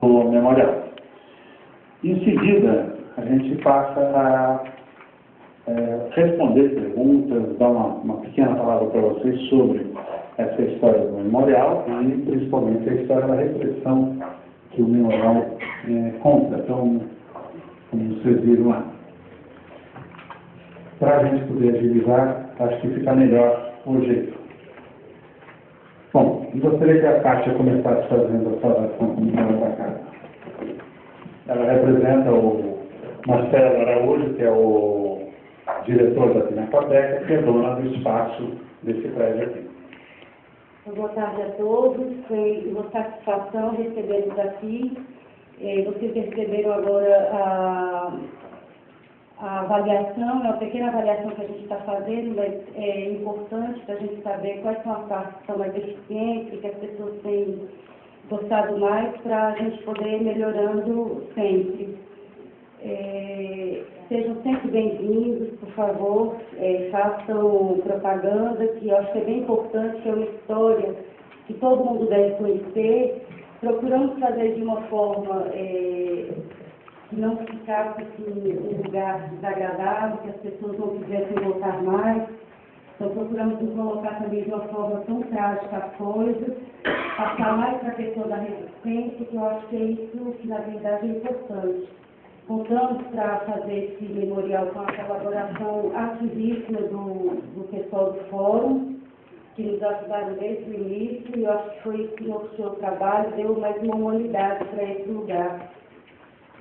o memorial. Em seguida, a gente passa a responder perguntas, dar uma pequena palavra para vocês sobre essa história do memorial e principalmente a história da repressão que o memorial conta, então, como vocês viram lá. Para a gente poder agilizar, acho que fica melhor o jeito. Bom, gostaria que a Kátia começasse fazendo a saudação comunitária da casa. Ela representa o Marcelo Araújo, que é o diretor da Pinacoteca, que é dona do espaço desse prédio aqui. Boa tarde a todos, foi uma satisfação recebê-los aqui. Vocês receberam agora a avaliação, é uma pequena avaliação que a gente está fazendo, mas é importante para a gente saber quais são as partes que são mais eficientes, que as pessoas têm gostado mais, para a gente poder ir melhorando sempre. Sejam sempre bem-vindos, por favor, façam propaganda, que eu acho que é bem importante, que é uma história que todo mundo deve conhecer. Procuramos fazer de uma forma que não ficasse assim, um lugar desagradável, que as pessoas não quisessem voltar mais. Então procuramos nos colocar também de uma forma tão trágica as coisas, passar mais para a questão da resistência, que eu acho que é isso que na verdade é importante. Contamos para fazer esse memorial com a colaboração ativíssima do pessoal do fórum, que nos ajudaram desde o início, e eu acho que foi isso que mostrou o trabalho, deu mais uma humanidade para esse lugar.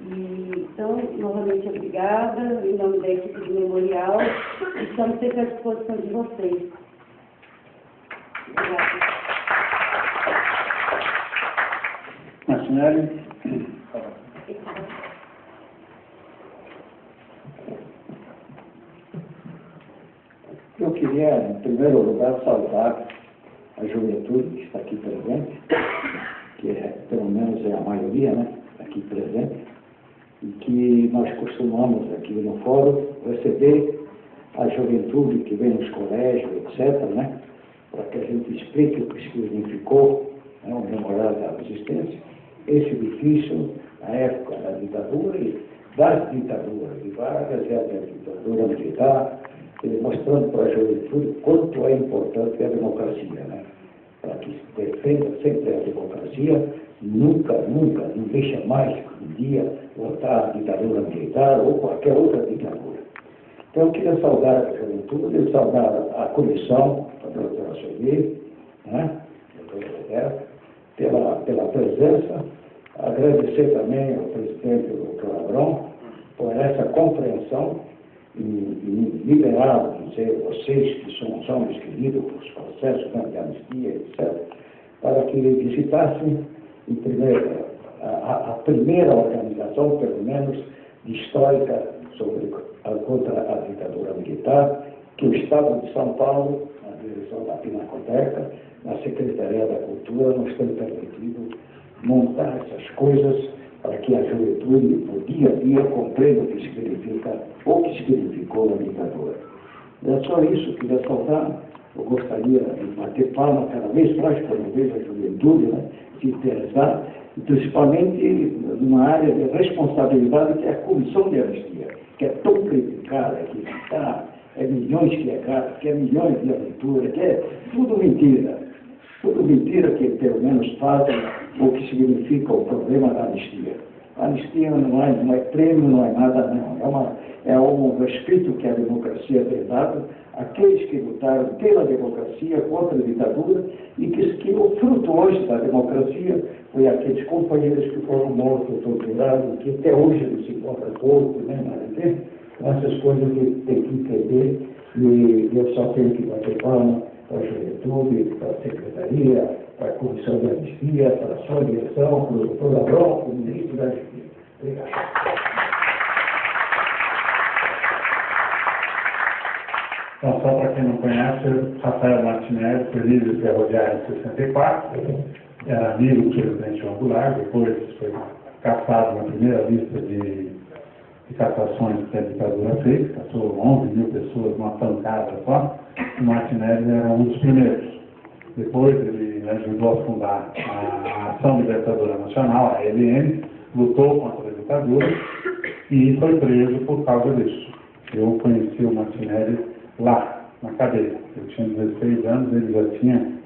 Então, novamente, obrigada, em nome da equipe do memorial, e estamos sempre à disposição de vocês. Obrigada. Martinelli. Eu queria, em primeiro lugar, saudar a juventude que está aqui presente, que pelo menos é a maioria, né, aqui presente, e que nós costumamos aqui no fórum receber a juventude que vem nos colégios, etc., né, para que a gente explique o que significou, né, o memorial da resistência, esse edifício, na época da ditadura e das ditaduras, de várias, e a ditadura militar, mostrando para a juventude quanto é importante a democracia, né? Para que se defenda sempre a democracia, nunca, não deixa mais um dia voltar a ditadura militar ou qualquer outra ditadura. Então eu queria saudar a juventude, saudar a comissão, a doutora Sonia, né? Pela presença, agradecer também ao presidente, o Dr. Abrão, por essa compreensão e liberar, vocês que são homens queridos pelos processos de anistia, etc., para que visitassem a primeira organização, pelo menos, histórica contra a ditadura militar, que o Estado de São Paulo, na direção da Pinacoteca, na Secretaria da Cultura, nos tem permitido montar essas coisas para que a juventude, no dia a dia, compreenda o que significou a ditadura. É só isso que eu queria saltar. Eu gostaria de bater palma cada vez mais para ver a juventude, né, se interessar, e principalmente numa área de responsabilidade que é a comissão de anistia, que é tão criticada, que é milhões que é gasto, que é milhões de aventura, que é tudo mentira. Tudo mentira que, pelo menos, fazem o que significa o problema da anistia. A anistia não é prêmio, não é nada, não. É um respeito que a democracia tem dado àqueles que lutaram pela democracia contra a ditadura e que o fruto hoje da democracia foi aqueles companheiros que foram mortos, torturados, que até hoje não se encontra corpo, né? Essas coisas que tem que entender, e eu só tenho que bater palma para a juventude, para a secretaria, para a comissão de anistia, para a sua direção, para o doutor Abrão, para o ministro da Anistia. Obrigado. Então, só para quem não conhece, Rafael Martinelli foi líder ferroviário em 64, era amigo do presidente João Goulart, depois foi caçado na primeira lista de cassações que a ditadura fez, caçou 11 mil pessoas numa pancada só. O Martinelli era um dos primeiros. Depois ele ajudou a fundar a Ação Libertadora Nacional, a ALN, lutou contra a ditadura e foi preso por causa disso. Eu conheci o Martinelli lá, na cadeia. Eu tinha 16 anos, ele já tinha...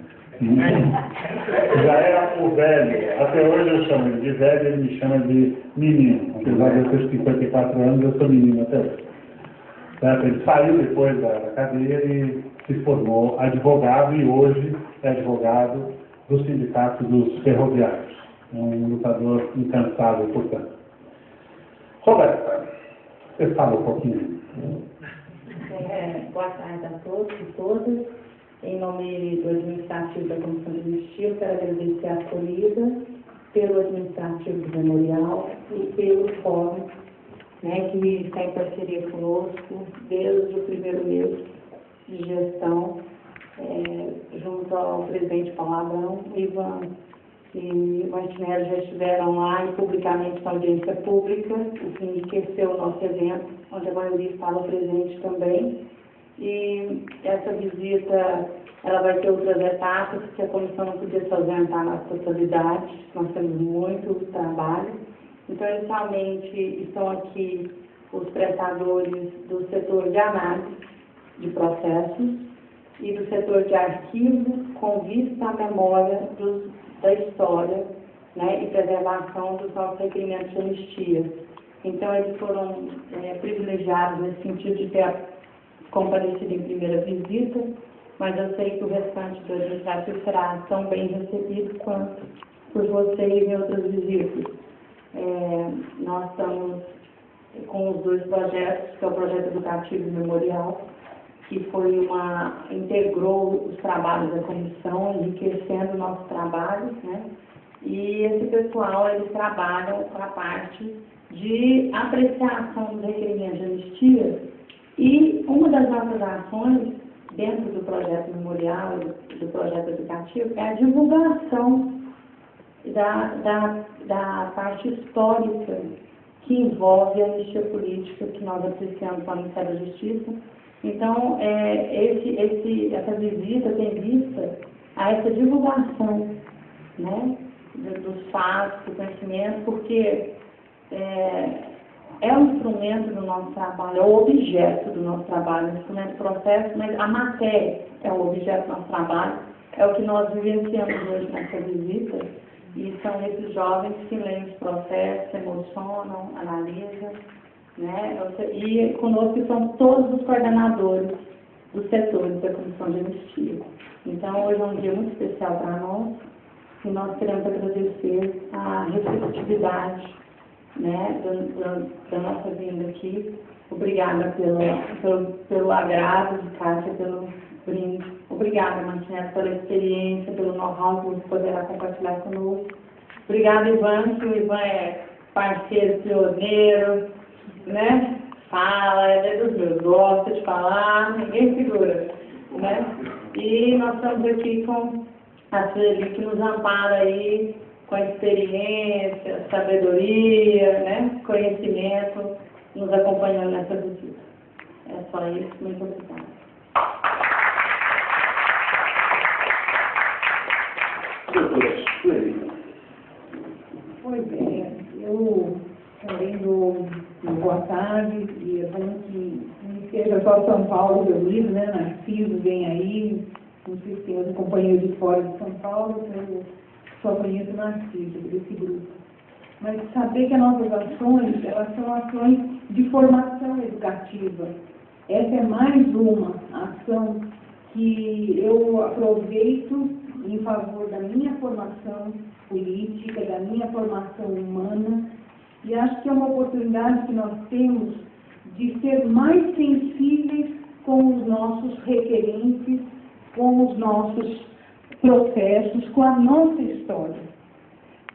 já era o velho. Até hoje eu chamo ele de velho, ele me chama de menino. Apesar de eu ter 54 anos, eu sou menino até hoje. Certo? Ele saiu depois da cadeia e se formou advogado e hoje é advogado do Sindicato dos Ferroviários. Um lutador incansável, portanto. Roberta, você fala um pouquinho. Boa tarde a todos e todas. Em nome do administrativo da Comissão de Anistia, eu quero agradecer a acolhida pelo administrativo do Memorial e pelo fórum, né, que está em parceria conosco desde o primeiro mês de gestão, junto ao presidente Palavrão, Ivan e Martinelli já estiveram lá e publicamente na audiência pública, o que enriqueceu o nosso evento, onde a maioria estava presente também. E essa visita, ela vai ter outras etapas, que a comissão não podia se ausentar na totalidade, nós temos muito trabalho. Então, inicialmente, estão aqui os prestadores do setor de análise de processos e do setor de arquivo, com vista à memória da história, né, e preservação dos nossos requerimentos de anistia. Então, eles foram privilegiados nesse sentido de ter comparecido em primeira visita, mas eu sei que o restante do administrativo será tão bem recebido quanto por vocês em outras visitas. Nós estamos com os dois projetos, que é o projeto educativo e memorial, que integrou os trabalhos da comissão, enriquecendo o nosso trabalho, né? E esse pessoal, eles trabalham para a parte de apreciação dos requerimentos de anistia, e uma das nossas ações dentro do projeto memorial e do projeto educativo é a divulgação da parte histórica que envolve a anistia política que nós apreciamos para o Ministério da Justiça. Então, essa visita tem vista a essa divulgação, né, dos fatos, do conhecimento, porque é um instrumento do nosso trabalho, é o objeto do nosso trabalho, o instrumento do processo, mas a matéria é o objeto do nosso trabalho, é o que nós vivenciamos hoje nessa visita, e são esses jovens que leem os processos, se emocionam, analisam, né? E conosco são todos os coordenadores dos setores da Comissão de Anistia. Então, hoje é um dia muito especial para nós, e nós queremos agradecer a receptividade, né, da nossa vinda aqui. Obrigada pelo agrado de Kátia, pelo brinde. Obrigada, Martinelli, pela experiência, pelo know-how que você poderá compartilhar conosco. Obrigada, Ivan, que o Ivan é parceiro, pioneiro, né? Fala, é dos meus, gosta de falar, ninguém segura, né? E nós estamos aqui com a Sueli, que nos ampara aí com experiência, sabedoria, né, conhecimento, nos acompanhando nessa visita. É só isso, muito obrigada. Pois é, eu também dou boa tarde, e é bom que não seja só São Paulo reunido, né, Narciso vem aí, não sei se tem outro companheiro de fora de São Paulo, eu só conheço Narciso, desse grupo. Mas saber que as nossas ações, elas são ações de formação educativa. Essa é mais uma ação que eu aproveito em favor da minha formação política, da minha formação humana, e acho que é uma oportunidade que nós temos de ser mais sensíveis com os nossos requerentes, com os nossos processos, com a nossa história.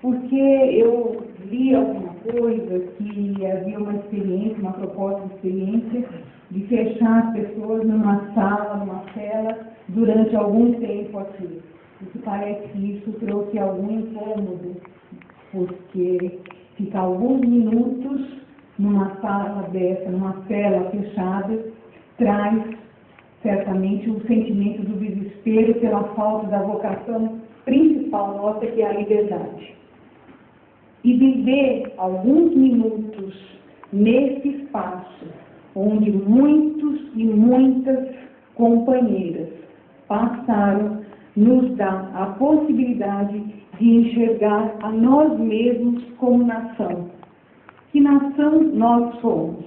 Porque eu li alguma coisa que havia uma experiência, uma proposta de experiência de fechar as pessoas numa sala, numa cela, durante algum tempo aqui. E parece que isso trouxe algum incômodo, porque ficar alguns minutos numa sala dessa, numa cela fechada, traz certamente o sentimento do desespero pela falta da vocação principal nossa, que é a liberdade. E viver alguns minutos nesse espaço, onde muitos e muitas companheiras passaram, nos dá a possibilidade de enxergar a nós mesmos como nação. Que nação nós somos?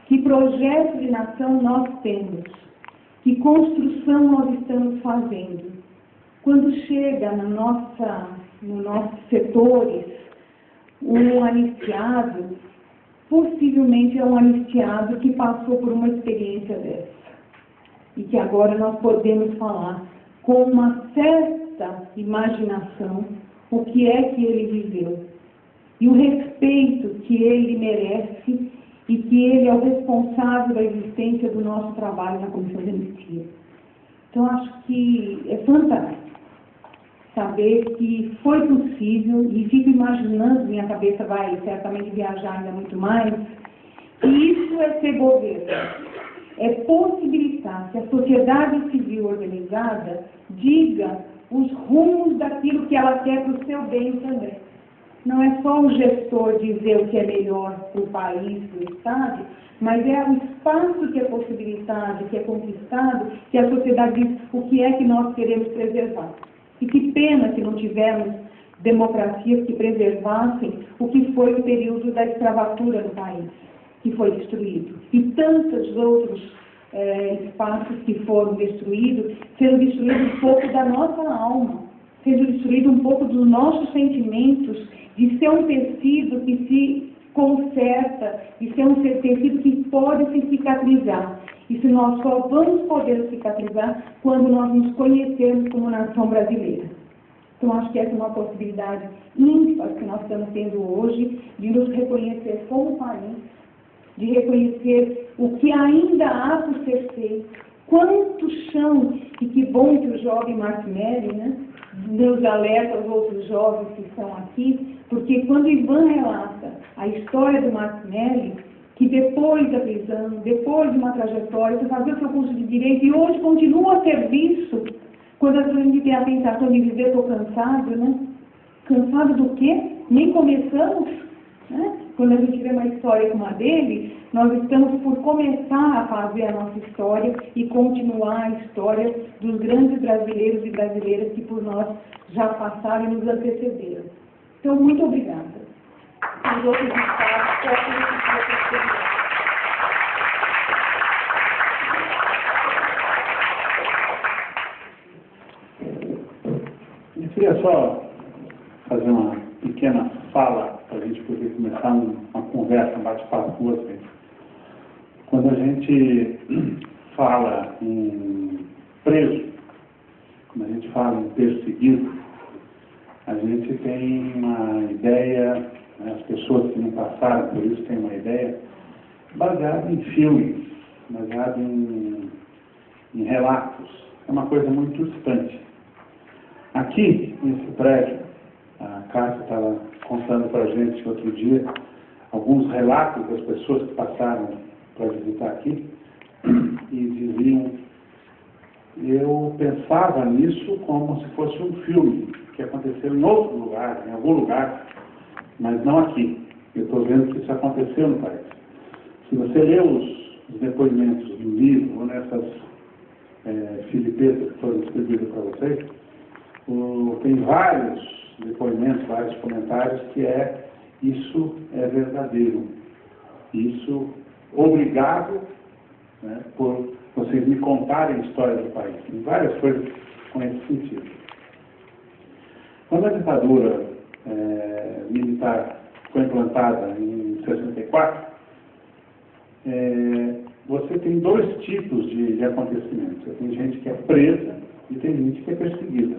Que projeto de nação nós temos? Que construção nós estamos fazendo? Quando chega nos nossos setores um anistiado, possivelmente é um anistiado que passou por uma experiência dessa. E que agora nós podemos falar com uma certa imaginação o que é que ele viveu. E o respeito que ele merece e que ele é o responsável da existência do nosso trabalho na Comissão de Anistia. Então, acho que é fantástico saber que foi possível, e fico imaginando, minha cabeça vai certamente viajar ainda muito mais, que isso é ser governo, é possibilitar que a sociedade civil organizada diga os rumos daquilo que ela quer para o seu bem também. Não é só o gestor dizer o que é melhor para o país, para o Estado, mas é o espaço que é possibilitado, que é conquistado, que a sociedade diz o que é que nós queremos preservar. E que pena que não tivemos democracias que preservassem o que foi o período da escravatura no país, que foi destruído. E tantos outros espaços que foram destruídos, sendo destruído um pouco da nossa alma, sendo destruído um pouco dos nossos sentimentos, de ser um tecido que se conserta, de ser um tecido que pode se cicatrizar. E se nós só vamos poder cicatrizar quando nós nos conhecermos como nação brasileira. Então, acho que essa é uma possibilidade ímpar que nós estamos tendo hoje de nos reconhecer como país, de reconhecer o que ainda há por ser feito, quanto chão, e que bom que o jovem Martinelli, né, nos alerta aos outros jovens que estão aqui, porque quando Ivan relata a história do Martinelli, que depois da prisão, depois de uma trajetória, foi fazer o seu curso de Direito e hoje continua a serviço, quando a gente tem a tentação de dizer, estou cansado, né? Cansado do quê? Nem começamos, né? Quando a gente vê uma história como a dele, nós estamos por começar a fazer a nossa história e continuar a história dos grandes brasileiros e brasileiras que por nós já passaram e nos antecederam. Então, muito obrigada. Os outros estados, eu queria só fazer uma pequena fala para a gente poder começar uma conversa, um bate-papo com vocês. Quando a gente fala em preso, quando a gente fala em perseguido, a gente tem uma ideia, né, as pessoas que não passaram por isso têm uma ideia baseada em filmes, baseada em relatos. É uma coisa muito distante. Aqui, nesse prédio, a Cássia estava contando para a gente outro dia alguns relatos das pessoas que passaram para visitar aqui e diziam, eu pensava nisso como se fosse um filme que aconteceu em outro lugar, em algum lugar, mas não aqui. Eu estou vendo que isso aconteceu no país. Se você lê os depoimentos do livro, ou nessas filipetas que foram distribuídas para vocês, tem vários depoimentos, vários comentários que isso é verdadeiro. Isso obrigado, né, por vocês me contarem a história do país. Tem várias coisas com esse sentido. Quando a ditadura militar foi implantada em 64, você tem dois tipos de acontecimentos. Você tem gente que é presa e tem gente que é perseguida.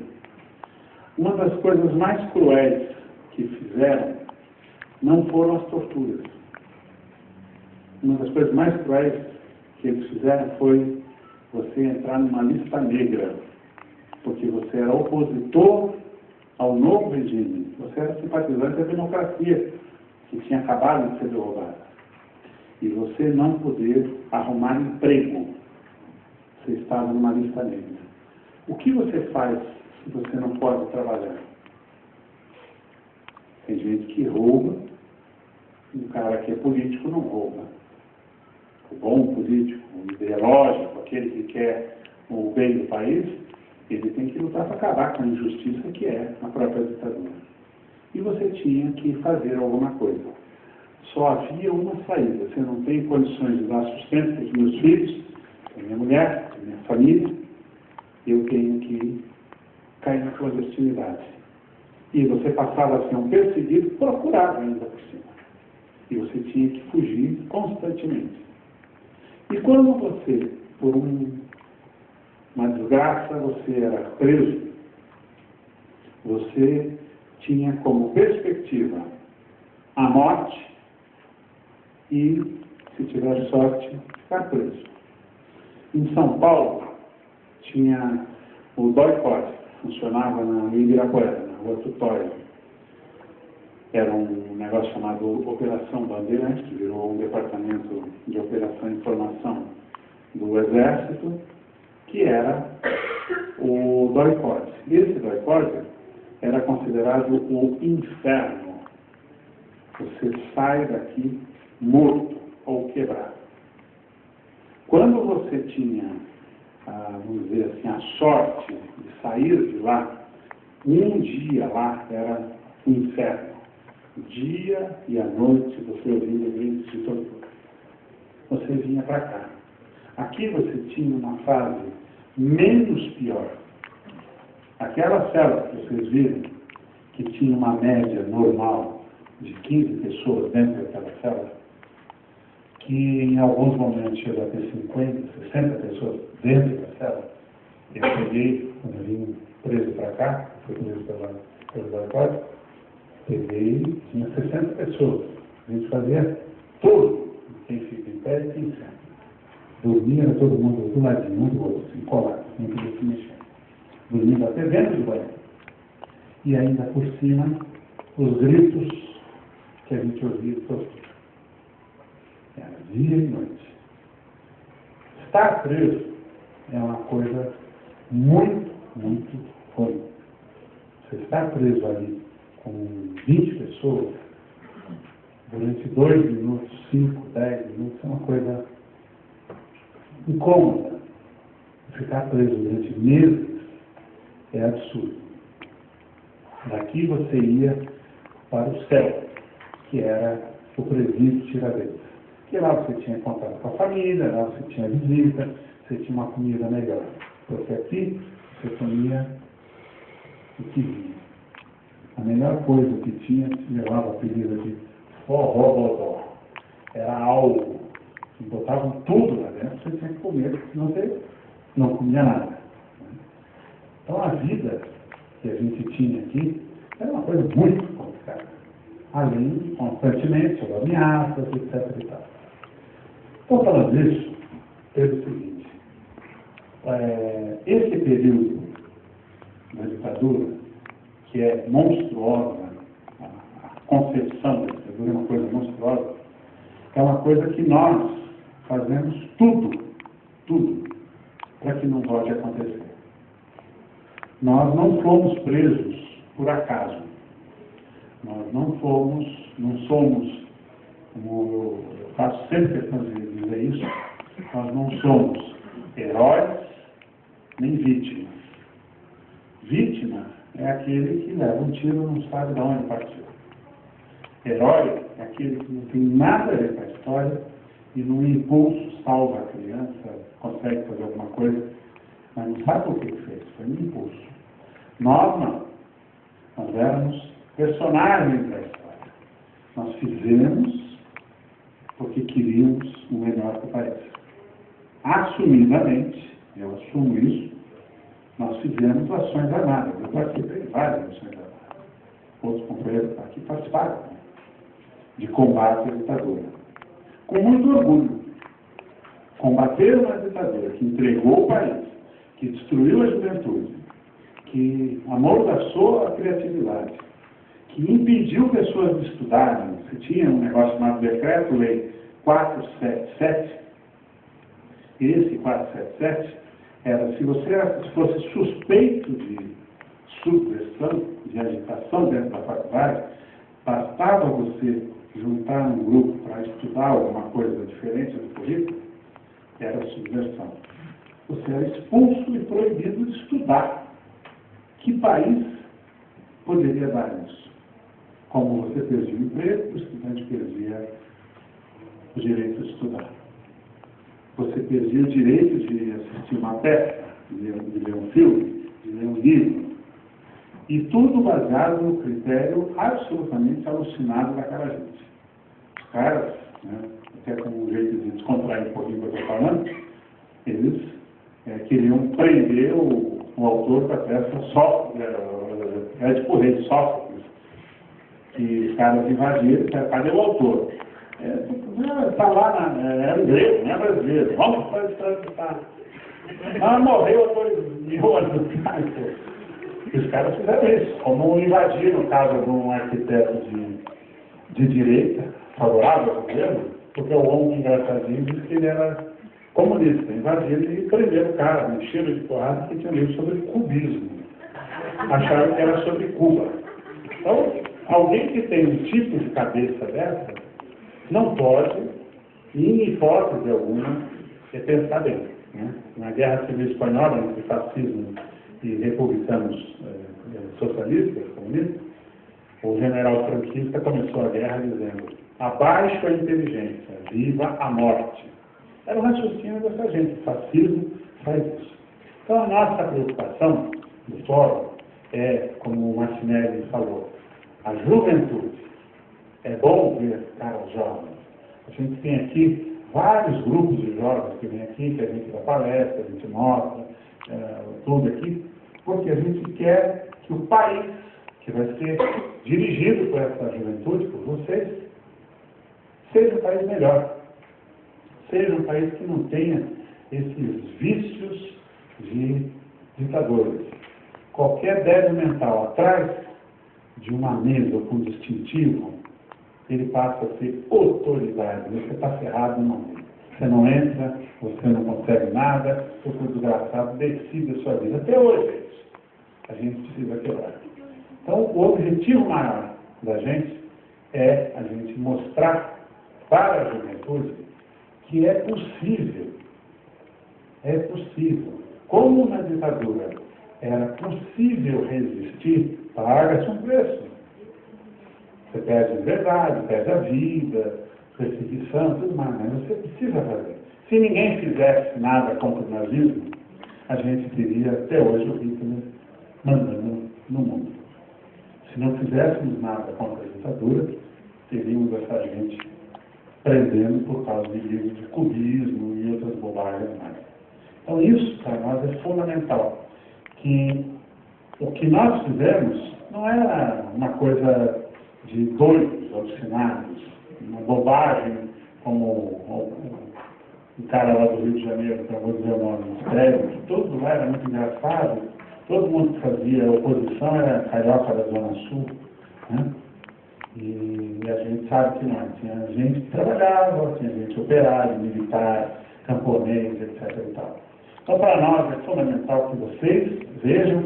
Uma das coisas mais cruéis que fizeram não foram as torturas. Uma das coisas mais cruéis que eles fizeram foi você entrar numa lista negra, porque você era opositor ao novo regime, você era simpatizante da democracia, que tinha acabado de ser derrubada. E você não poder arrumar emprego. Você estava numa lista negra. O que você faz que você não pode trabalhar. Tem gente que rouba, um cara que é político não rouba. O bom político, o ideológico, aquele que quer o bem do país, ele tem que lutar para acabar com a injustiça que é a própria ditadura. E você tinha que fazer alguma coisa. Só havia uma saída. Você não tem condições de dar sustento para os meus filhos, para minha mulher, para minha família, eu tenho que cair na clandestinidade. E você passava a ser um perseguido, procurado ainda por cima. E você tinha que fugir constantemente. E quando você, por uma desgraça, você era preso, você tinha como perspectiva a morte e, se tiver sorte, ficar preso. Em São Paulo, tinha o DOI-CODE, funcionava na Ibirapuera, na Rua Tutóia. Era um negócio chamado Operação Bandeirantes, que virou um departamento de operação e informação do Exército, que era o DOI-CODE. Esse DOI-CODE era considerado o inferno. Você sai daqui morto ou quebrado. Quando você tinha, vamos dizer assim, a sorte de sair de lá, um dia lá era o inferno. Dia e à noite você ouvia gritos de tortura. Você vinha para cá. Aqui você tinha uma fase menos pior. Aquela cela que vocês viram, que tinha uma média normal de 15 pessoas dentro daquela cela, que em alguns momentos chegou a ter 50, 60 pessoas dentro da cela. Eu peguei, quando eu vim preso para cá, fui preso pelo DOI-CODE, peguei, tinha 60 pessoas. A gente fazia tudo. Quem fica em pé e quem senta. Dormia todo mundo do ladinho, um do outro, assim, colado, não podia se mexer. Dormindo até dentro do banheiro. E ainda por cima, os gritos que a gente ouvia todo dia. Era dia e noite. Estar preso é uma coisa muito, muito ruim. Você estar preso ali com 20 pessoas, durante 2 minutos, 5, 10 minutos, é uma coisa incômoda. Ficar preso durante meses é absurdo. Daqui você ia para o céu, que era o presídio Tiradentes. Que lá você tinha contato com a família, lá você tinha visita, você tinha uma comida melhor. Porque aqui você comia o que vinha. A melhor coisa que tinha, se levava a apelido de forró-bodó. Era algo que botavam tudo lá dentro, você tinha que comer, porque senão você não comia nada. Então a vida que a gente tinha aqui era uma coisa muito complicada. Além, constantemente, sobre ameaças, etc. e tal. Estou falando isso pelo seguinte, esse período da ditadura, que é monstruosa, a concepção da ditadura é uma coisa monstruosa, é uma coisa que nós fazemos tudo, para que não volte a acontecer. Nós não fomos presos por acaso. Nós não somos, como eu faço sempre questão de dizer isso, nós não somos heróis nem vítimas. Vítima é aquele que leva um tiro e não sabe de onde partiu. Herói é aquele que não tem nada a ver com a história e num impulso salva a criança, consegue fazer alguma coisa, mas não sabe por que fez, foi um impulso. Nós não. Nós éramos personagens da história. Nós fizemos porque queríamos o melhor para o país. Assumidamente, eu assumo isso, nós fizemos ações armadas. Eu participei de várias ações armadas. Outros companheiros aqui participaram de combate à ditadura. Com muito orgulho. Combateram a ditadura que entregou o país, que destruiu a juventude, que amordaçou a criatividade, que impediu pessoas de estudarem. Você tinha um negócio chamado Decreto-Lei 477. Esse 477 era, se você fosse suspeito de subversão, de agitação dentro da faculdade, bastava você juntar um grupo para estudar alguma coisa diferente do currículo, era subversão. Você era expulso e proibido de estudar. Que país poderia dar isso? Como você perdia o emprego, o estudante perdia o direito de estudar. Você perdia o direito de assistir uma peça, de ler um filme, de ler um livro. E tudo baseado no critério absolutamente alucinado daquela gente. Os caras, né, até com um jeito de descontrair um pouquinho o que eu estou falando, eles queriam prender o autor para essa tipo rei de Sófocles, que os caras invadiram, cadê o autor? Está lá, é inglês, não é brasileiro, vamos para a história do Estado. Não, morreu o autor de Rua. E os caras fizeram isso, como invadir, no caso de um arquiteto de direita, favorável ao governo, porque o homem engraçadinho disse que ele era comunista, invadiram e prenderam o cara, encheram de porrada que tinha lido sobre cubismo. Acharam que era sobre Cuba. Então, alguém que tem um tipo de cabeça dessa, não pode, em hipótese alguma, pensar bem. Né? Na Guerra Civil Espanhola, entre fascismo e republicanos socialistas, comunistas, o general franquista começou a guerra dizendo: abaixo a inteligência, viva a morte. Era o raciocínio dessa gente. O fascismo faz isso. Então, a nossa preocupação do fórum é, como o Martinelli falou, a juventude. É bom ver caras jovens. A gente tem aqui vários grupos de jovens que vêm aqui, que a gente dá palestra, a gente mostra, tudo aqui, porque a gente quer que o país, que vai ser dirigido por essa juventude, por vocês, seja um país melhor. Seja um país que não tenha esses vícios de ditadores. Qualquer débil mental atrás de uma mesa com distintivo, ele passa a ser autoridade. Você está ferrado no momento. Você não entra, você não consegue nada, você é desgraçado, decide a sua vida. Até hoje é isso. A gente precisa quebrar. Então, o objetivo maior da gente é a gente mostrar para a juventude que é possível. É possível. Como na ditadura era possível resistir, paga-se um preço. Você perde a liberdade, perde a vida, perseguição, tudo mais, mas você precisa fazer. Se ninguém fizesse nada contra o nazismo, a gente teria até hoje o Hitler mandando no mundo. Se não fizéssemos nada contra a ditadura, teríamos essa gente prendendo por causa de livros de cubismo e outras bobagens mais. Então isso para nós é fundamental, que o que nós fizemos não é uma coisa de doidos, alucinados, uma bobagem como o cara lá do Rio de Janeiro, que eu vou dizer o nome, escreve, que tudo lá era muito engraçado, todo mundo que fazia oposição era carioca da Zona Sul, né? E a gente sabe que não, tinha gente que trabalhava, tinha gente operária, militar, camponês, etc. e tal. Então, para nós é fundamental que vocês vejam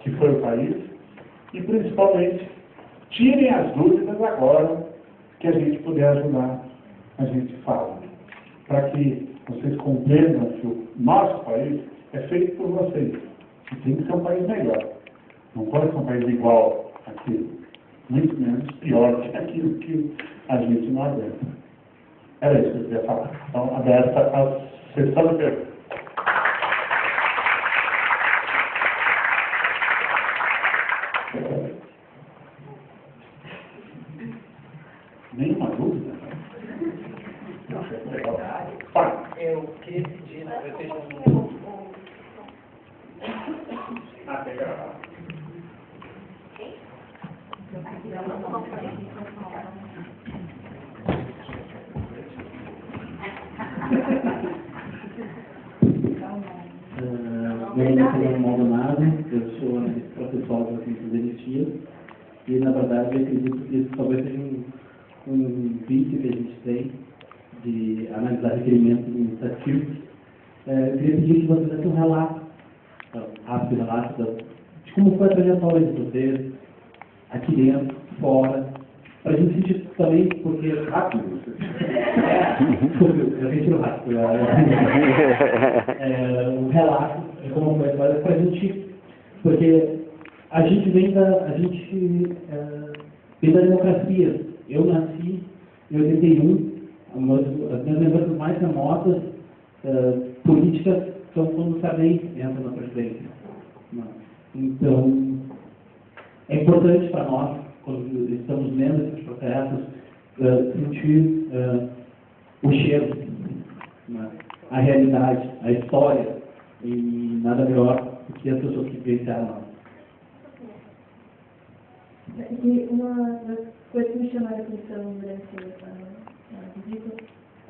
que foi o país e, principalmente, tirem as dúvidas agora que a gente puder ajudar, a gente fala. Para que vocês compreendam que o nosso país é feito por vocês. E tem que ser um país melhor. Não pode ser um país igual àquilo. Muito menos pior que aquilo que a gente não aguenta. Era isso que eu queria falar. Então, aberta a sessão de perguntas. Nenhuma dúvida? Eu queria pedir, né, eu tenho Até gravar. Meu nome é Fernando Maldonado, eu sou professor da ciência da energia e, na verdade, eu acredito que isso talvez seja um vício que a gente tem de analisar requerimentos administrativos. Eu queria pedir que você desse um relato, rápido relato de como foi a trajetória de vocês, aqui dentro, fora, para a gente sentir também, porque é rápido, eu retiro rápido, um relato de como foi a história, para a gente, porque a gente vem da democracia. Eu nasci em 81, as minhas lembranças mais remotas políticas são quando o Sarney entra na presidência. Então, é importante para nós, quando estamos vendo esses processos, sentir o cheiro, a realidade, a história, e nada melhor do que as pessoas que vivenciaram lá. E uma das coisas que me chamaram a atenção durante a visita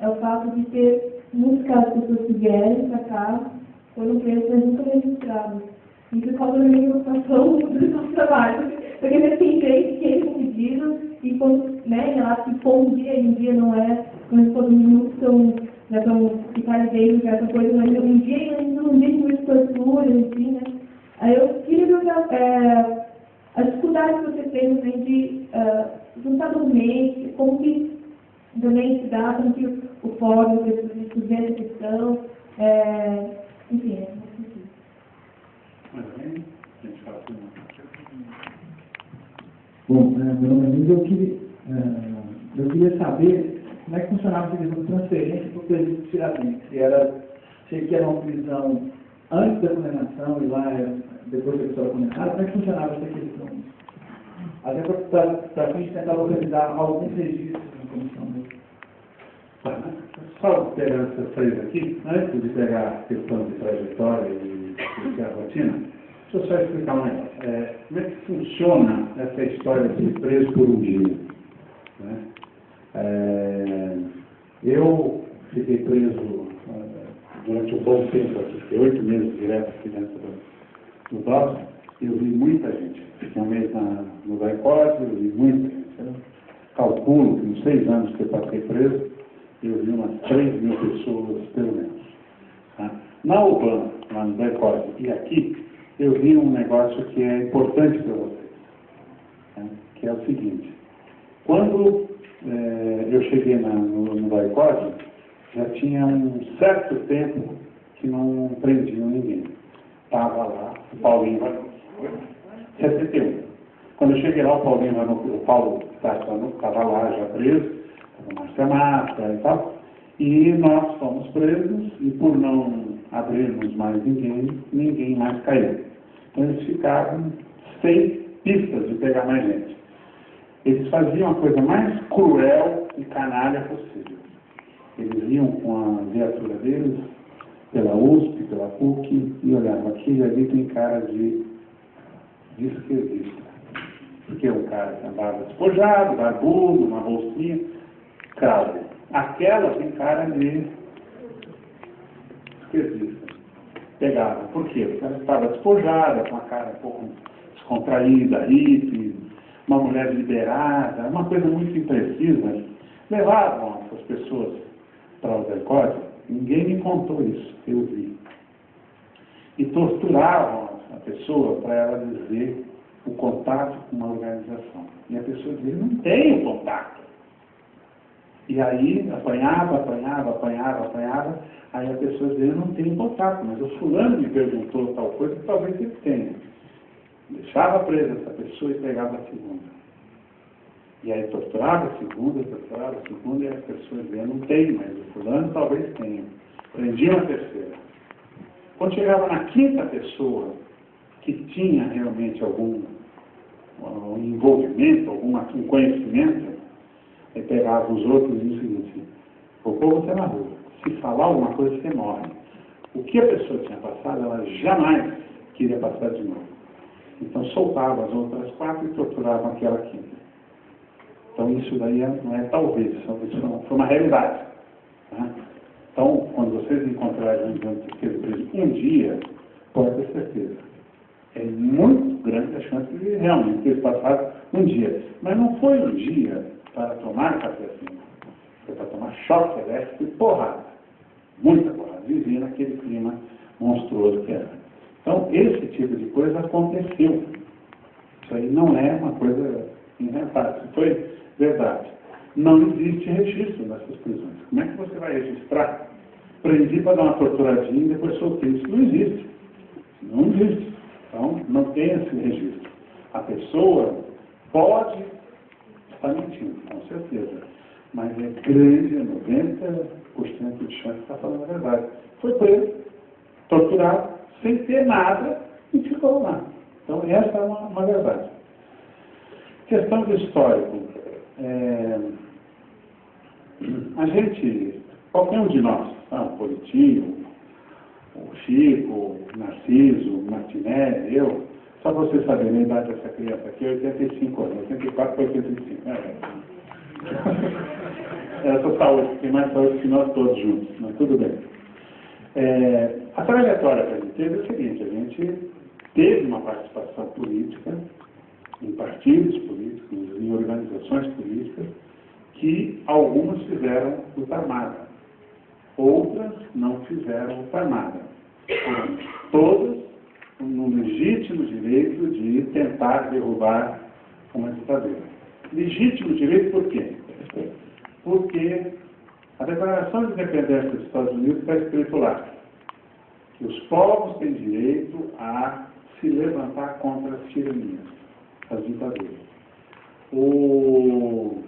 é o fato de ter muitos casos de pessoas que vieram para cá, foram presos, mas nunca registrados. Isso causa uma preocupação do nosso trabalho, porque nesse inglês que eles são pedidos, e quando relato que foi um dia não é, quando for minutos já estão ficarem dentro essa coisa, mas um dia ainda não diz muita tortura, enfim, né? Aí eu queria perguntar, a dificuldade que você tem também de juntar documentos, como que também se dá, como que o fórum, os vê essa questão, enfim, Bom, meu nome é Luiz, eu queria saber como é que funcionava a questão de transferência para o presídio Tiradentes. Sei que era uma prisão antes da condenação e lá depois da pessoa condenada. Como é que funcionava essa questão? Até para a gente tentar localizar alguns registros na comissão. Só pegar essas três aqui, antes de pegar a questão de trajetória e a rotina, deixa eu só explicar um negócio. Como é que funciona essa história de preso por um dia? Né? Eu fiquei preso durante um bom tempo aqui, fiquei 8 meses direto aqui dentro do DOPS, e eu vi muita gente. Fiquei um mês no DAICOD, eu vi muita gente. Eu calculo que nos 6 anos que eu passei preso, eu vi umas 3 mil pessoas, pelo menos. Tá? Na Urbana, lá no DAICOD e aqui, eu vi um negócio que é importante para vocês, tá? Que é o seguinte: quando eu cheguei no DAICOD, já tinha um certo tempo que não prendiam ninguém. Estava lá, o Paulinho vai 71. Quando eu cheguei lá, o Paulo estava lá já preso, estava Márcia Massa e tal, e nós fomos presos, e por não abrirmos mais ninguém mais caiu. Então eles ficavam sem pistas de pegar mais gente. Eles faziam a coisa mais cruel e canalha possível. Eles iam com a viatura deles pela USP, pela PUC, e olhavam, aqui ali tem cara de esquerdista. Porque um cara que andava despojado, barbudo, uma bolsinha, cravo. Aquela tem cara de esquerdista. Pegava. Por quê? Porque ela estava despojada, com a cara um pouco descontraída, hippie, uma mulher liberada, uma coisa muito imprecisa. Levavam essas pessoas para o DAICOD, ninguém me contou isso, eu vi. E torturavam a pessoa para ela dizer o contato com uma organização. E a pessoa dizia, não tenho contato. E aí apanhava, aí a pessoa dizia, eu não tenho contato, mas o fulano me perguntou tal coisa que talvez ele tenha. Deixava presa essa pessoa e pegava a segunda. E aí torturava a segunda, e a pessoa dizia, não tenho, mas o fulano talvez tenha. Prendiam a terceira. Quando chegava na quinta pessoa, que tinha realmente algum envolvimento, algum conhecimento, aí pegava os outros e dizia o seguinte, vou pôr você na rua. Se falar alguma coisa, você morre. O que a pessoa tinha passado, ela jamais queria passar de novo. Então soltava as outras 4 e torturava aquela quinta. Então isso daí não é talvez, isso foi uma realidade. Tá? Então, quando vocês encontrarem um que esteve preso um dia, pode ter certeza. É muito grande a chance de realmente ter passado um dia. Mas não foi um dia para tomar cafezinho. Foi para tomar choque elétrico e porrada. Muita porrada. Vivia naquele clima monstruoso que era. Então, esse tipo de coisa aconteceu. Isso aí não é uma coisa inventada, isso foi verdade. Não existe registro nessas prisões. Como é que você vai registrar? Prendi para dar uma torturadinha e depois soltei. Isso não existe. Não existe. Então, não tem esse registro. A pessoa pode estar mentindo, com certeza. Mas é grande, 90% de chance de estar falando a verdade. Foi preso, torturado, sem ter nada e ficou lá. Então, essa é uma verdade. Questão do histórico. A gente, qualquer um de nós, o Politinho, o Chico, o Narciso, o Martinelli, eu, só para vocês saberem a idade dessa criança aqui, 85 anos, 84 para 85. Essa saúde, tem mais saúde que nós todos juntos, mas tudo bem. A trajetória que a gente teve é o seguinte, a gente teve uma participação política em partidos políticos, em organizações políticas, que algumas fizeram luta armada, outras não fizeram luta armada. Todas no legítimo direito de tentar derrubar uma ditadura. Legítimo direito por quê? Porque a Declaração de Independência dos Estados Unidos está escrito lá que os povos têm direito a se levantar contra as tiranias, as ditaduras. O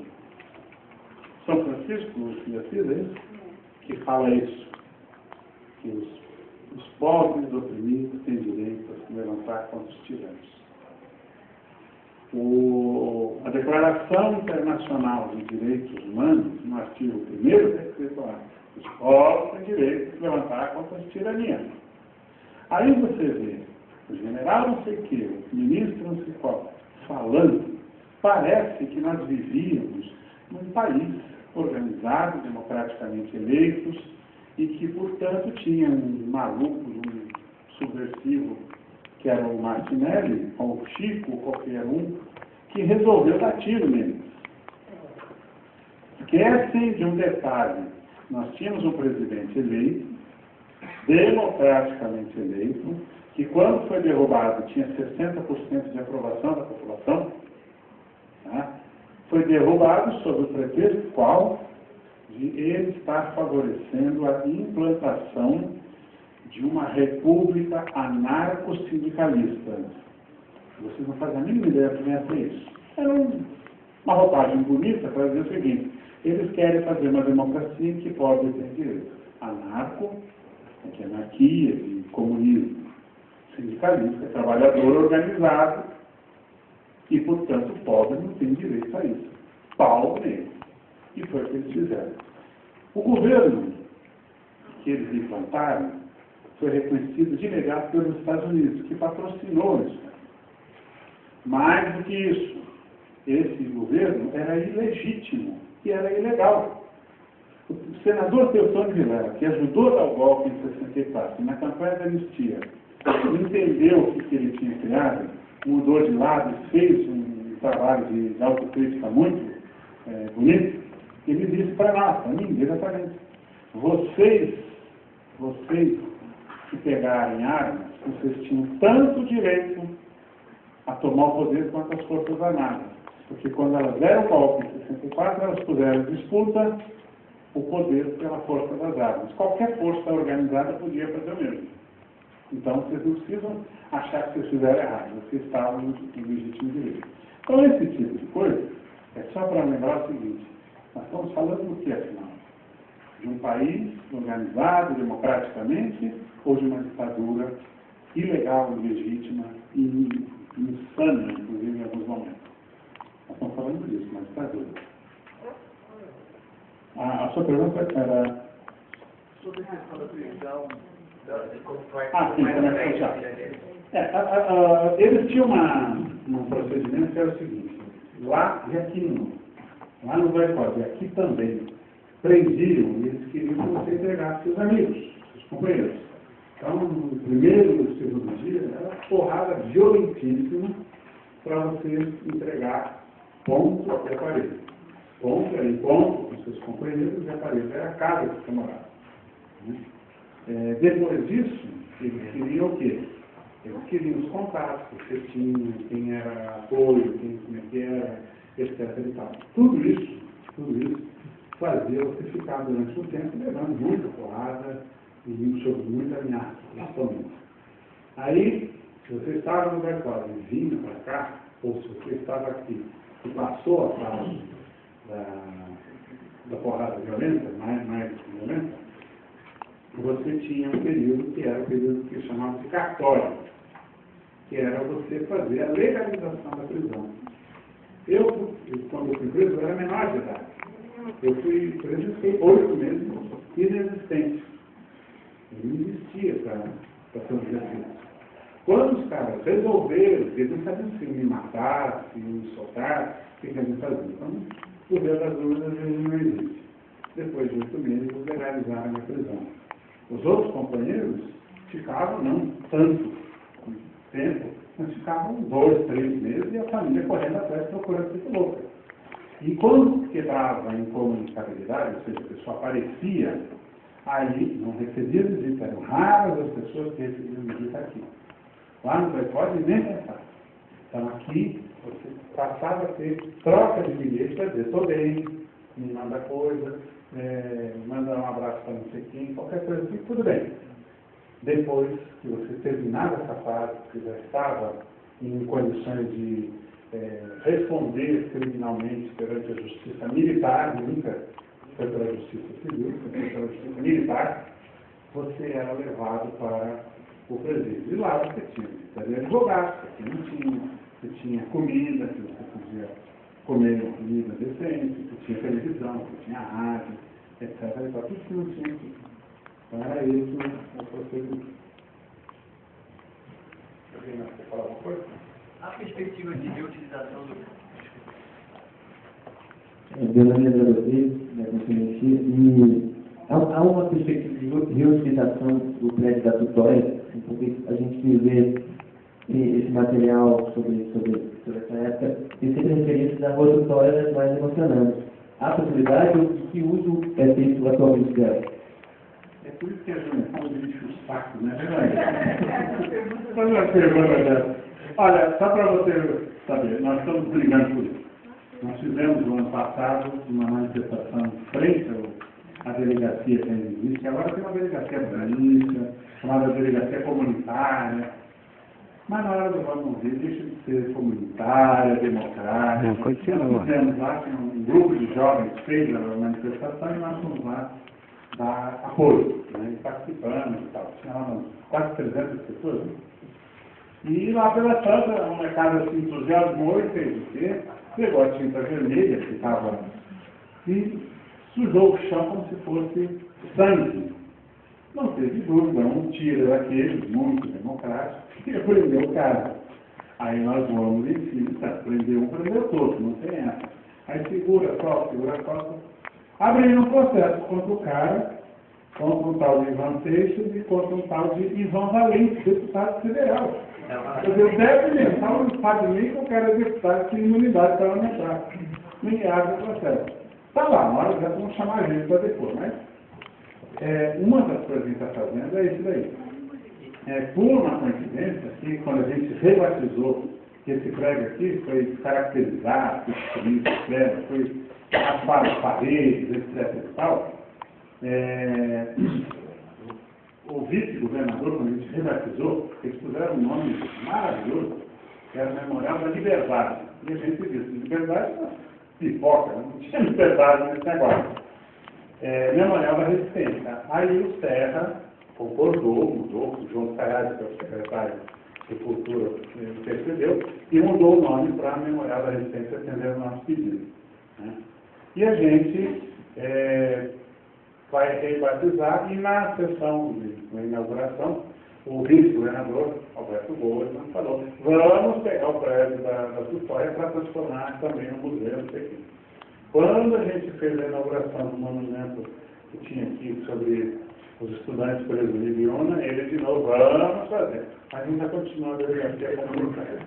São Francisco de Assis, é isso? Que fala isso, que os pobres oprimidos têm direito a se levantar contra os tiranos. A Declaração Internacional de Direitos Humanos, no artigo 1º, está escrito lá, os povos têm direito a se levantar contra as tiranias. Aí você vê o general não sei o que, o ministro não sei qual, falando, parece que nós vivíamos num país organizado, democraticamente eleitos, e que, portanto, tinha um maluco, um subversivo, que era o Martinelli, ou o Chico, qualquer um, que resolveu dar tiro neles. Esquecem de um detalhe. Nós tínhamos um presidente eleito, democraticamente eleito, que quando foi derrubado tinha 60% de aprovação da população, tá? Foi derrubado sob o pretexto qual? De ele estar favorecendo a implantação de uma república anarco-sindicalista. Vocês não fazem a mínima ideia do que é isso. Era uma roupagem bonita para dizer o seguinte: eles querem fazer uma democracia em que pobre tem direito. Anarco, que é anarquia, de comunismo. Sindicalista, é trabalhador organizado e, portanto, o pobre não tem direito a isso. Pau nele. E foi o que eles fizeram. O governo que eles implantaram foi reconhecido de imediato pelos Estados Unidos, que patrocinou isso. Mais do que isso, esse governo era ilegítimo e era ilegal. O senador Teotônio Vilela, que ajudou a dar o golpe em 64, na campanha da anistia, entendeu o que ele tinha criado, mudou de lado e fez um trabalho de autocrítica muito bonito. Ele disse para nós, para mim, diretamente: vocês que pegarem armas, vocês tinham tanto direito a tomar o poder quanto as Forças Armadas. Porque quando elas deram o golpe em 64, elas puseram em disputa o poder pela força das armas. Qualquer força organizada podia fazer o mesmo. Então, vocês não precisam achar que vocês fizeram errado, vocês estavam no legítimo direito. Então, esse tipo de coisa é só para lembrar o seguinte: nós estamos falando do que, afinal? De um país organizado democraticamente ou de uma ditadura ilegal, ilegítima e insana, inclusive, em alguns momentos? Nós estamos falando disso, uma ditadura. A sua pergunta era... Sobre a questão da prisão, sim, eles tinham um procedimento que era o seguinte: lá e aqui não. Lá no Vai-Pode, e aqui também. Prendiam e eles queriam que você entregasse seus amigos, seus companheiros. Então, no primeiro e no segundo dia, era porrada violentíssima para você entregar ponto até a parede. Ponto era encontro com seus companheiros e a parede era a casa que você morava. Depois disso, eles queriam o quê? Eles queriam os contatos, você tinha, quem era apoio, como é que era, etc. E tal. Tudo isso fazia você ficar durante um tempo levando muita porrada e sob muita ameaça, principalmente. Aí, se você estava no Bertol e vinha para cá, ou se você estava aqui e passou a fase da porrada violenta, mais violenta, você tinha um período que era o período que chamava de cartório, que era você fazer a legalização da prisão. Quando eu fui preso, eu era menor de idade. Eu fui preso, fiquei 8 meses inexistente. Eu não existia para ser um exercício. Quando os caras resolveram, eles não sabiam se me matar, se me soltar, o que eles faziam. Então, o Deus das urnas não existe. Depois de 8 meses, eles legalizaram a minha prisão. Os outros companheiros ficavam, não tanto tempo, mas ficavam 2, 3 meses e a família correndo atrás procurando ser louca. E quando quebrava a incomunicabilidade, ou seja, a pessoa aparecia, aí não recebia visita, eram raras as pessoas que recebiam visita aqui. Lá no Bertol, nem pensar. Então aqui, você passava a ter troca de bilhete para dizer, estou bem, me manda coisa, manda um abraço para não sei quem, qualquer coisa assim, tudo bem. Depois que você terminava essa fase, que já estava em condições de responder criminalmente perante a justiça militar, nunca foi pela justiça civil, foi pela justiça militar, você era levado para o presídio. E lá você tinha advogado, você não tinha, você tinha comida, que você podia comer uma comida decente, você tinha televisão, você tinha rádio, etc. Tudo que não tinha aqui. Então era isso o procedimento. Alguém mais quer falar alguma coisa? A perspectiva de reutilização do... Meu nome é André Rodrigues, da Conferência, e há uma perspectiva de reutilização do prédio da Tutóia, porque a gente vê esse material sobre essa época, tem sempre referências à rua Tutóia mais emocionantes. Há possibilidade de que uso é feito atualmente dela? É por isso que a juventude deixa o saco, né? Faz uma pergunta dessa. Olha, só para você saber, nós estamos brigando por isso. Nós fizemos no ano passado uma manifestação em frente à delegacia que ainda existe, que agora tem uma delegacia polícia, chamada delegacia comunitária. Mas na hora do vamos ver, deixa de ser comunitária, democrática. Nós fizemos lá, tinha um grupo de jovens que fez a manifestação e nós fomos lá dar apoio, né, participando e tal. Tinha lá quase 300 pessoas. Né? E lá pela Santa, um mercado assim, entusiasmou e fez o quê? Pegou a tinta vermelha que estava e sujou o chão como se fosse sangue. Não teve dúvida, um tiro daqueles, muito democrático, e prendeu o cara. Aí nós vamos em cima, prendeu um, prendeu todos, não tem essa. Aí segura a costa, abrindo um processo contra o cara, contra um tal de Ivan Seixas e contra um tal de Ivan Valente, deputado federal. Eu deve mental não sabe nem que eu quero deputado sem imunidade parlamentar. Nem abre o processo. Está lá, na hora dessa vamos chamar a gente para depois, mas uma das coisas que a gente está fazendo é isso daí. Por uma coincidência, que quando a gente rebatizou que esse prédio aqui foi caracterizado, foi raspado as paredes, etc. e tal, o vice-governador, quando a gente rebatizou, eles puseram um nome maravilhoso, que era o Memorial da Liberdade. E a gente disse, liberdade é pipoca, não tinha liberdade nesse negócio. Memorial da Resistência. Aí o Serra concordou, mudou, o João Caiado, que é o secretário de Cultura, percebeu, e mudou o nome para Memorial da Resistência, atendendo o nosso pedido. Né? E a gente vai rebatizar, e na sessão de inauguração, o vice-governador, Alberto Boas, falou, vamos pegar o prédio da Tutóia para transformar também no museu, não sei o quê. Quando a gente fez a inauguração do monumento que tinha aqui sobre os estudantes presos em Libiona, ele de novo, vamos fazer. A gente ainda continua a delegacia comunitária.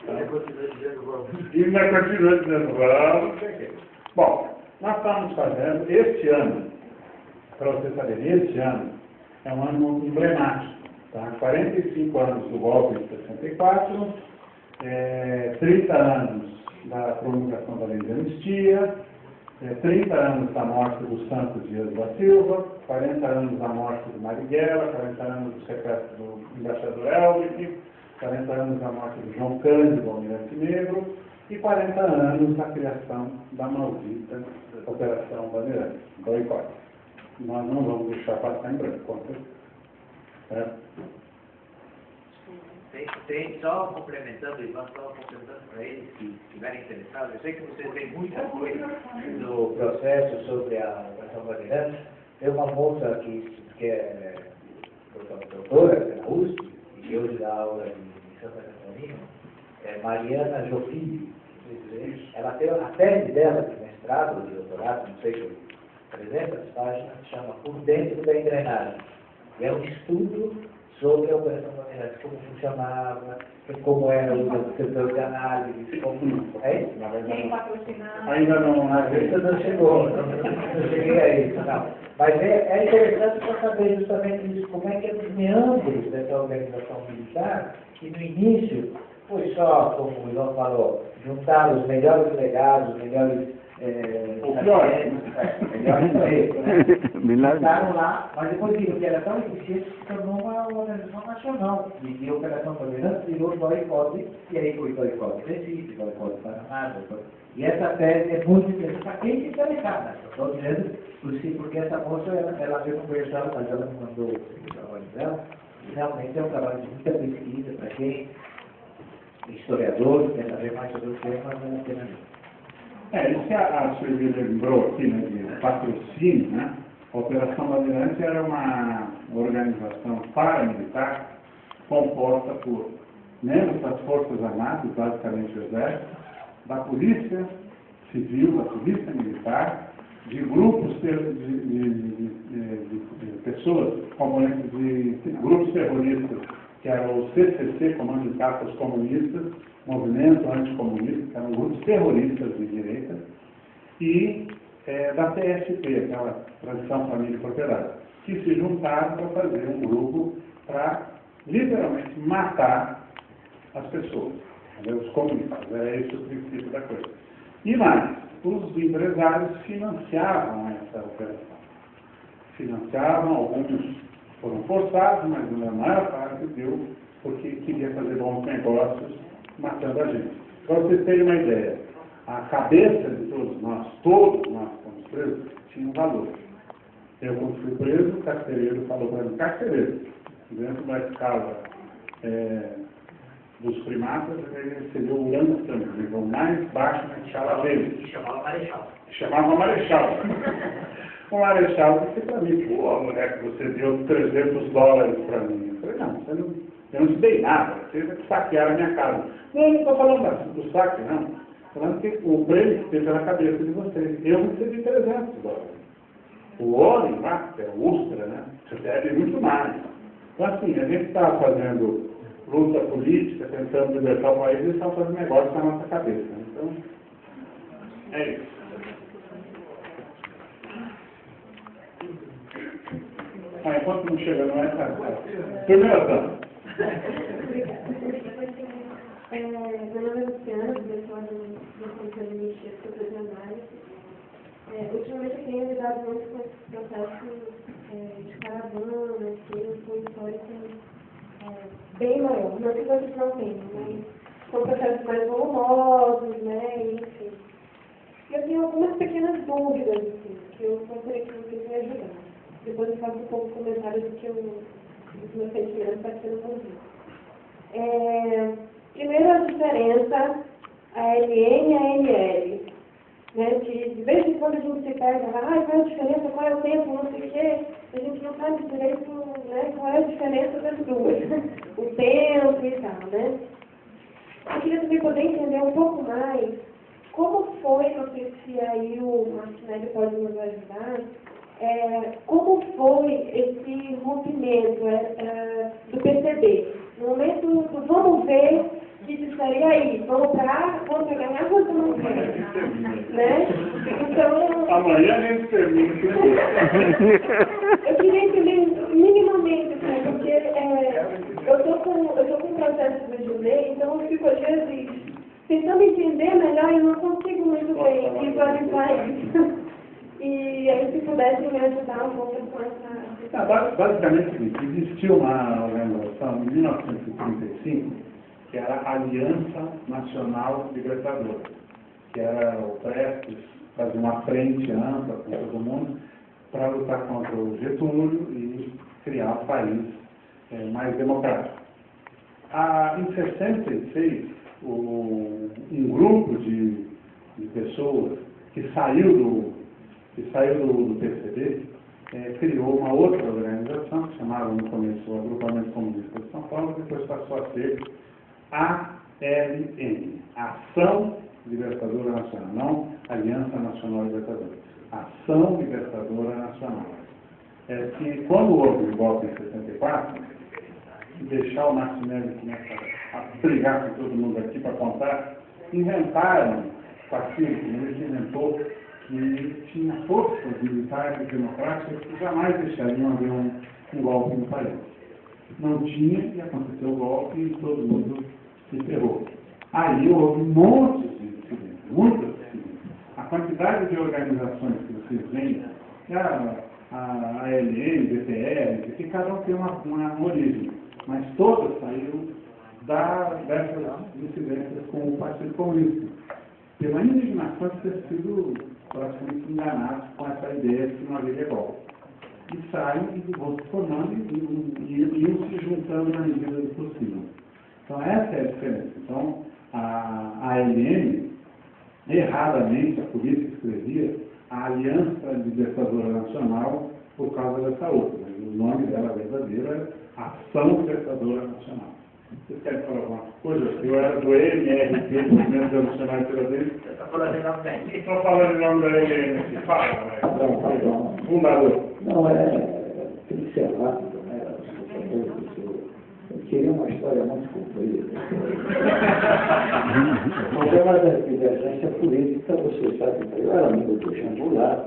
E ainda continua dizendo, vamos, sei o quê. Bom, nós estamos fazendo, este ano, para vocês saberem, este ano é um ano emblemático. Tá? 45 anos do golpe de 64, 30 anos da promulgação da lei de anistia, 30 anos da morte do Santos Dias da Silva, 40 anos da morte do Marighella, 40 anos do sequestro do embaixador Helwig, 40 anos da morte do João Cândido, almirante negro, e 40 anos da criação da maldita Operação Bandeirantes, boicote. Nós não vamos deixar passar em branco, com certeza. Só complementando, Ivan, só complementando para eles que estiverem interessados, eu sei que vocês veem muita coisa no processo sobre a Operação Bandeirantes. Tem uma moça que é doutora pela USP, e que hoje dá aula em Santa Catarina, Mariana Jofili. Ela tem a tese dela de mestrado, de doutorado, não sei se 300 páginas, se chama Por Dentro da Engrenagem. E é um estudo sobre a Operação Bandeirantes, como funcionava, como era o setor de análise, como... Na verdade, ainda não... A gente não chegou, não cheguei a isso, não. Mas é interessante para saber justamente isso, como é que é os meandros dessa organização militar, que no início foi só, como o Ivan falou, juntar os melhores legados, os melhores... Estavam lá, mas depois viram que era tão eficiente que se tornou uma organização nacional. E a Operação Bandeirantes virou boicote, e aí foi boicote Recife, boicote Paraná, boicote. E essa tese é muito interessante para quem se interessar, né? Estou dizendo porque essa moça, ela veio conversar, mas ela me mandou o trabalho dela, e realmente é um trabalho de muita pesquisa para quem historiador, quer saber mais sobre o tema, vale a pena ver. Isso que a Silvia lembrou aqui, né, de patrocínio, né? A Operação Bandeirantes era uma organização paramilitar composta por membros das Forças Armadas, basicamente o Exército, da Polícia Civil, da Polícia Militar, de grupos de pessoas, componentes de grupos terroristas, que eram o CCC, Comando de Caças Comunistas, Movimento Anticomunista, que eram grupos terroristas de direita, e da TSP, aquela Tradição, Família e Propriedade, que se juntaram para fazer um grupo para, literalmente, matar as pessoas, os comunistas. Era esse o princípio da coisa. E mais, os empresários financiavam essa operação. Financiavam, alguns foram forçados, mas a maior parte deu porque queria fazer bons negócios matando a gente. Para vocês terem uma ideia, a cabeça de todos nós fomos presos, tinha um valor. Eu, quando fui preso, o carcereiro falou para mim, carcereiro, dentro da escala dos primatas, ele recebeu o orangotango, o nível mais baixo na escala dele. Que chamava Marechal. Chamava Marechal. O Marechal disse para mim, pô, moleque, você deu $300 para mim. Eu falei, não, eu não te dei nada, você saquearam a minha casa. Não, eu não estou falando do saque, não. Estou falando que o prêmio que esteja na cabeça de vocês. Eu recebi $300. O homem lá, que é o Ustra, né, recebe muito mais. Então, assim, a gente está fazendo luta política, tentando libertar o país, e estão fazendo negócio na nossa cabeça. Então, é isso. Enquanto não chega, não é fácil. Primeiro, então. Meu nome é Luciana, diretora do Conselho de Ministério de Análise. Ultimamente eu tenho lidado muito com esse processo de caravana, assim, com históricos bem maior. Não que vocês não tenham, mas são processos mais volumosos, né, enfim. E eu tenho algumas pequenas dúvidas, assim, que eu gostaria que vocês me ajudassem. Depois eu faço um pouco de comentário dos meus sentimentos para ser ouvido. Primeiro a diferença, a LN e a LL. Né, que de vez em quando a gente se pega, qual é a diferença, qual é o tempo, não sei o quê, a gente não sabe direito, né, qual é a diferença das duas, o tempo e tal, né. Eu queria também poder entender um pouco mais como foi, não sei se aí o Martinelli pode nos ajudar, como foi esse rompimento do PCB. No momento do vamos ver, que estaria aí, vamos ganhar, quanto não quer, né? Então, Amanhã a gente termina. Eu queria entender minimamente, assim, porque eu tô com um processo de lei, então eu fico às vezes tentando entender melhor e não consigo muito bem visualizar isso. E aí, se pudesse me ajudar um pouco com essa... Basicamente, é o seguinte, existiu uma organização em 1935 que era a Aliança Nacional Libertadora, que era o Prestes fazer uma frente ampla com todo mundo para lutar contra o Getúlio e criar um país mais democrático. Em 66, um grupo de pessoas que saiu do PCB criou uma outra organização que chamava no começo o Agrupamento Comunista de São Paulo, depois passou a ser ALN, Ação Libertadora Nacional, não Aliança Nacional Libertadora, Ação Libertadora Nacional. Que quando houve o golpe em 64, deixar o Martinelli a brigar com todo mundo aqui para contar, inventaram, ele inventou que tinha forças militares e democráticas que jamais deixariam haver um golpe no país. Não tinha, e aconteceu o golpe e todo mundo se ferrou. Aí houve um monte de incidentes, muitos incidentes. A quantidade de organizações que vocês veem, a ALN, BPR, que cada um tem uma origem, mas todas saíram dessas incidências com o Partido Comunista. Pela indignação de ter sido praticamente enganados com essa ideia de que não havia golpe. E saem e vão se formando e iam se juntando na medida do possível. Então essa é a diferença. Então a ALN, erradamente, a polícia escrevia a Aliança Libertadora Nacional por causa dessa outra. Mas o nome dela verdadeiro é Ação Libertadora Nacional. Vocês querem falar alguma coisa? Eu era do MRP, Movimento Revolucionário Tiradentes. Está falando em nome da gente. Estou falando em nome da MRP aqui. Fala, fundador. Não, tem que ser rápido, né? Eu queria uma história muito comprida. O problema da divergência política, você sabe, eu era amigo do Jean Goulart,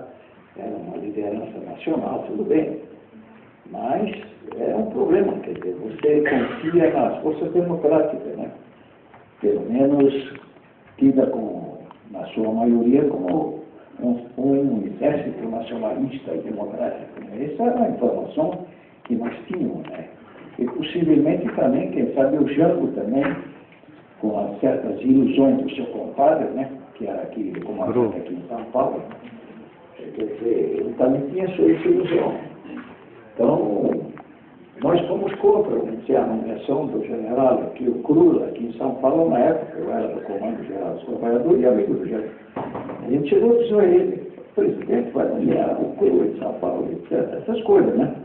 era uma liderança nacional, tudo bem. Mas é um problema, quer dizer, você confia nas forças democráticas, né? Pelo menos tida na sua maioria, como um exército nacionalista e democrático. Né? Essa era a informação que nós tínhamos, né? E possivelmente também, quem sabe, o Jango também, com as certas ilusões do seu compadre, né? Que era aqui, comandante aqui em São Paulo, quer dizer, ele também tinha sua ilusão. Então, nós fomos contra a nomeação do general aqui, o Crula, aqui em São Paulo, na época, eu era do Comando Geral dos Trabalhadores e amigo do general. A gente chegou e disse a ele, o presidente vai nomear o Crula de São Paulo, etc. Essas coisas, né?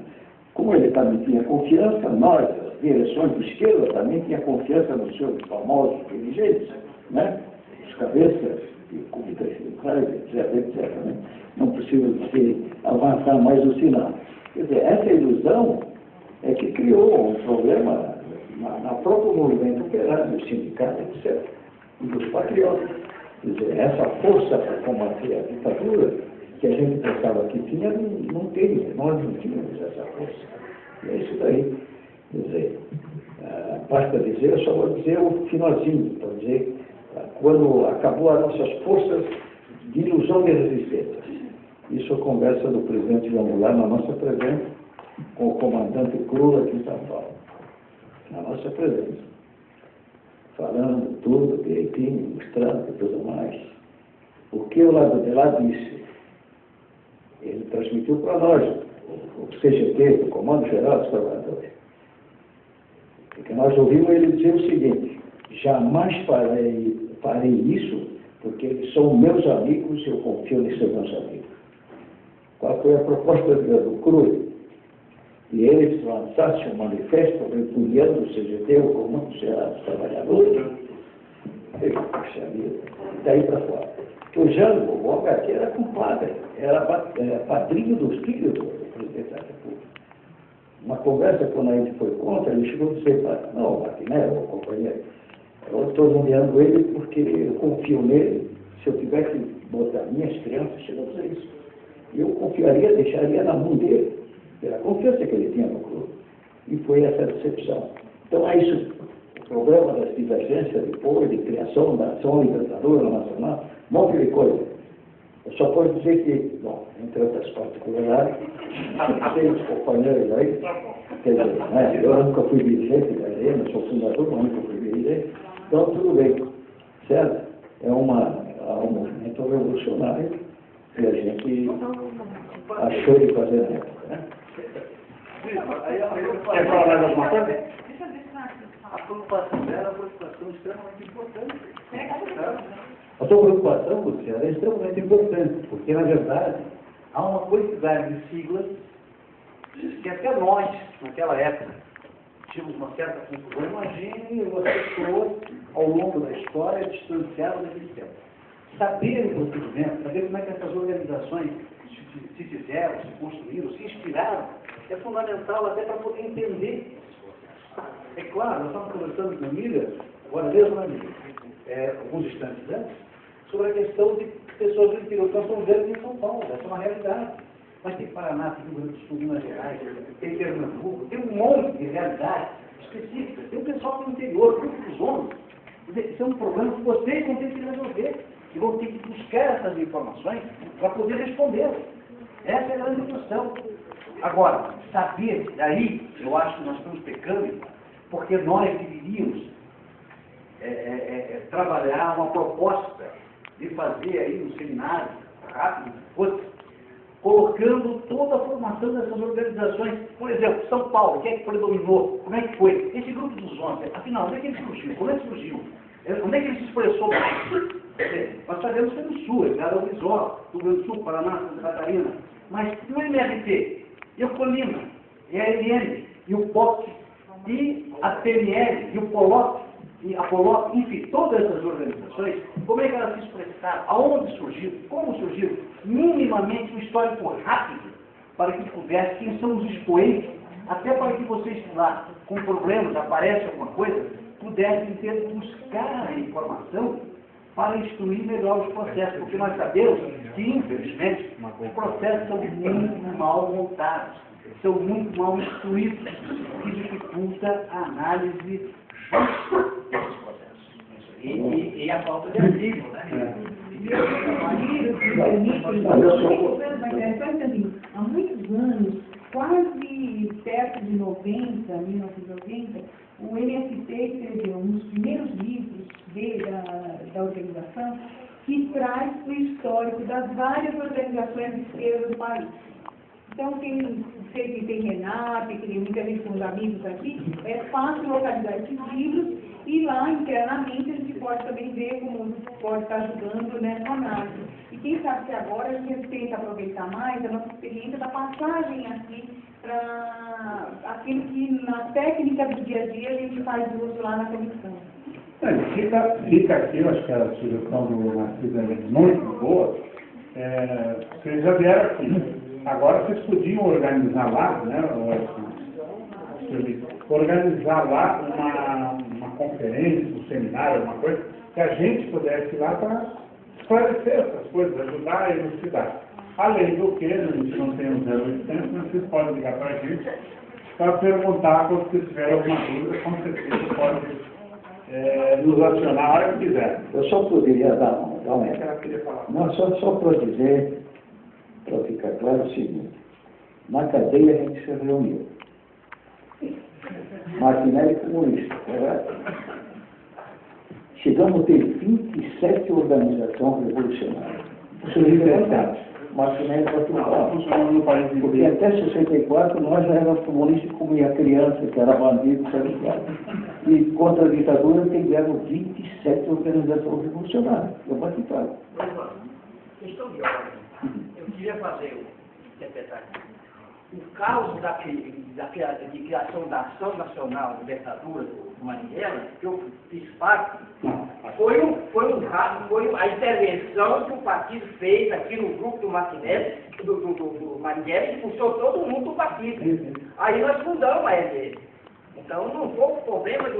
Como ele também tinha confiança, nós, as direções de esquerda, também tinha confiança nos seus famosos dirigentes, né? Os cabeças de comités centrais, etc. Né? Não precisa se avançar mais o sinal. Quer dizer, essa ilusão é que criou um problema na próprio movimento operário, do sindicato, etc., e dos patriotas. Quer dizer, essa força para combater a ditadura que a gente pensava que tinha, não teve, nós não tínhamos essa força. E é isso daí. Quer dizer, basta dizer, eu só vou dizer o finalzinho, para dizer, quando acabou as nossas forças de ilusão de resistência. Isso é a conversa do presidente João Goulart na nossa presença, com o comandante Crula aqui em São Paulo. Na nossa presença. Falando tudo direitinho, mostrando e tudo mais. O que o lado de lá disse, ele transmitiu para nós, o CGT, o Comando Geral dos Trabalhadores. Porque nós ouvimos ele dizer o seguinte, jamais farei isso, porque eles são meus amigos e eu confio nesses meus amigos. Qual foi a proposta do Cruz? E eles lançassem um manifesto repudiando o CGT, o Comando Geral dos Trabalhadores. Puxa vida, daí para fora. O Jango, o HQ era compadre, era padrinho dos filhos do presidente da República. Uma conversa, quando a gente foi contra, ele chegou a dizer para não, Martinelli, o companheiro, eu estou nomeando ele porque eu confio nele. Se eu tivesse botar minhas crianças, chegou a dizer isso. confiaria, deixaria na mão dele, pela confiança que ele tinha no clube. E foi essa decepção. Então, é isso. O problema das divergências depois, de criação da ação libertadora nacional, um monte de coisa. Eu só posso dizer que, bom, entre outras particularidades, tem os companheiros aí, quer dizer, né, eu nunca fui dirigente da Arena, sou fundador, mas nunca fui dirigente, então tudo bem, certo? É um movimento revolucionário que a gente achou de fazer na época, né? Quer falar mais alguma coisa? A preocupação dela é uma preocupação extremamente importante. A sua preocupação, Luciano, é extremamente importante, porque, na verdade, há uma quantidade de siglas que até nós, naquela época, tínhamos uma certa confusão. Imagine as pessoas, ao longo da história, distanciadas daquele tempo. Saber o procedimento, saber como é que essas organizações se fizeram, se construíram, se inspiraram, é fundamental até para poder entender esses processos. É claro, nós estamos conversando com a Miriam, agora mesmo, alguns instantes antes, sobre a questão de pessoas do interior. Nós estamos vendo em São Paulo, essa é uma realidade. Mas tem Paraná, tem Rio Grande do Sul, Minas Gerais, tem Pernambuco, tem um monte de realidades específicas. Tem um pessoal do interior, grupo dos homens. Isso é um problema que vocês vão ter que resolver. E vão ter que buscar essas informações para poder respondê-las. Essa é a grande questão. Agora, saber, daí, eu acho que nós estamos pecando, porque nós deveríamos trabalhar uma proposta de fazer aí um seminário rápido, colocando toda a formação dessas organizações. Por exemplo, São Paulo, quem é que predominou? Como é que foi? Esse grupo dos homens, afinal, onde é que ele surgiu? Como é que surgiu? Onde é que ele se expressou mais? Nós sabemos que é no Sul, é Gado Visual, do Rio Grande do Sul, Paraná, Santa Catarina. Mas no MRT, e o Colina, e a LN, e o POC, e a PNL, e o POLOC, e a POLOC, enfim, todas essas organizações, como é que elas se expressaram? Aonde surgiram? Como surgiram? Minimamente um histórico rápido, para que pudesse, quem são os expoentes, até para que vocês lá, com problemas, aparece alguma coisa, pudessem ter buscar a informação para instruir melhor os processos, porque nós sabemos que, infelizmente, os processos são muito mal montados, são muito mal instruídos, que dificulta a análise justa desses processos. E a falta de artigo, né? Há muitos anos, quase perto de 1990, o MST escreveu um dos primeiros livros da organização que traz o histórico das várias organizações de esquerda do país. Então, sei que tem Renato, que tem muita gente com os amigos aqui, é fácil localizar esses livros e lá, internamente, a gente pode também ver como pode estar ajudando nessa análise. E quem sabe que agora a gente tenta aproveitar mais a nossa experiência da passagem aqui para aquilo que na técnica do dia a dia a gente faz uso lá na comissão. Fica aqui, eu acho que a sugestão do Narciso é muito boa. Vocês já vieram aqui. Agora vocês podiam organizar lá, né? Organizar lá uma conferência, um seminário, alguma coisa, que a gente pudesse ir lá para esclarecer essas coisas, ajudar a elucidar. Além do que, a gente não tem um 0800, mas vocês podem ligar para a gente para perguntar quando vocês tiverem alguma dúvida, com certeza pode nos acionar a hora que quiser. Eu só poderia dar não, só para dizer, para ficar claro o seguinte, na cadeia a gente se reuniu. Martinelli comunista, correto? Chegamos a ter 27 organizações revolucionárias. Libertários. Martinelli para tudo lá. Porque até 64 nós já éramos comunistas como a criança, que era bandido, sabe? E contra a ditadura tivemos 27 organizações revolucionárias. Eu bati claro. Questão de ordem. Eu queria fazer interpretar o caos de criação da Ação Nacional Libertadora do Marighella, que eu fiz parte, foi a intervenção que o partido fez aqui no grupo do Martinelli, do Marighella, e expulsou todo mundo do partido. Aí nós fundamos a ML. Então não foi o problema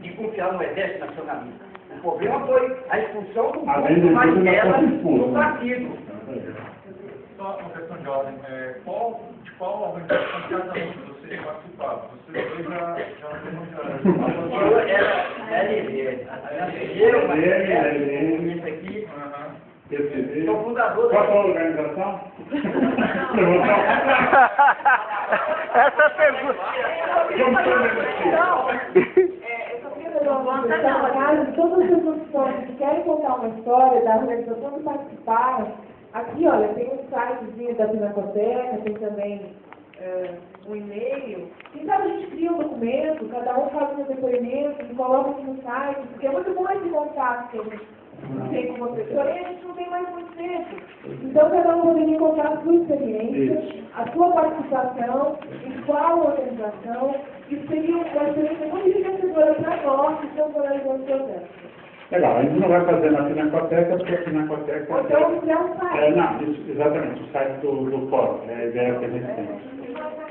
de confiar no Exército Nacionalista. O problema foi a expulsão do grupo do Marighella do partido. só uma questão de ordem. De qual organização cada um de vocês participava? Vocês dois já demonstraram. Era LN. Isso aqui. Sou fundador. Qual a organização? Essa pergunta. Todas as pessoas que querem contar uma história da organização que participaram, aqui, olha, tem um sitezinho da Pinacoteca, tem também um e-mail. Quem sabe a gente cria um documento, cada um faz seu depoimento e coloca aqui no site, porque é muito bom esse contato que a gente tem com vocês. Porém, a gente não tem mais muito tempo. Então, cada um poderia contar a sua experiência, a sua participação, em qual organização. Isso seria uma experiência muito enriquecedora para nós que estamos analisando o processo. Legal, a gente não vai fazer na Pinacoteca, porque a Pinacoteca... Então, criar um site. Não, isso, exatamente, o site do fórum, é a ideia que a gente tem.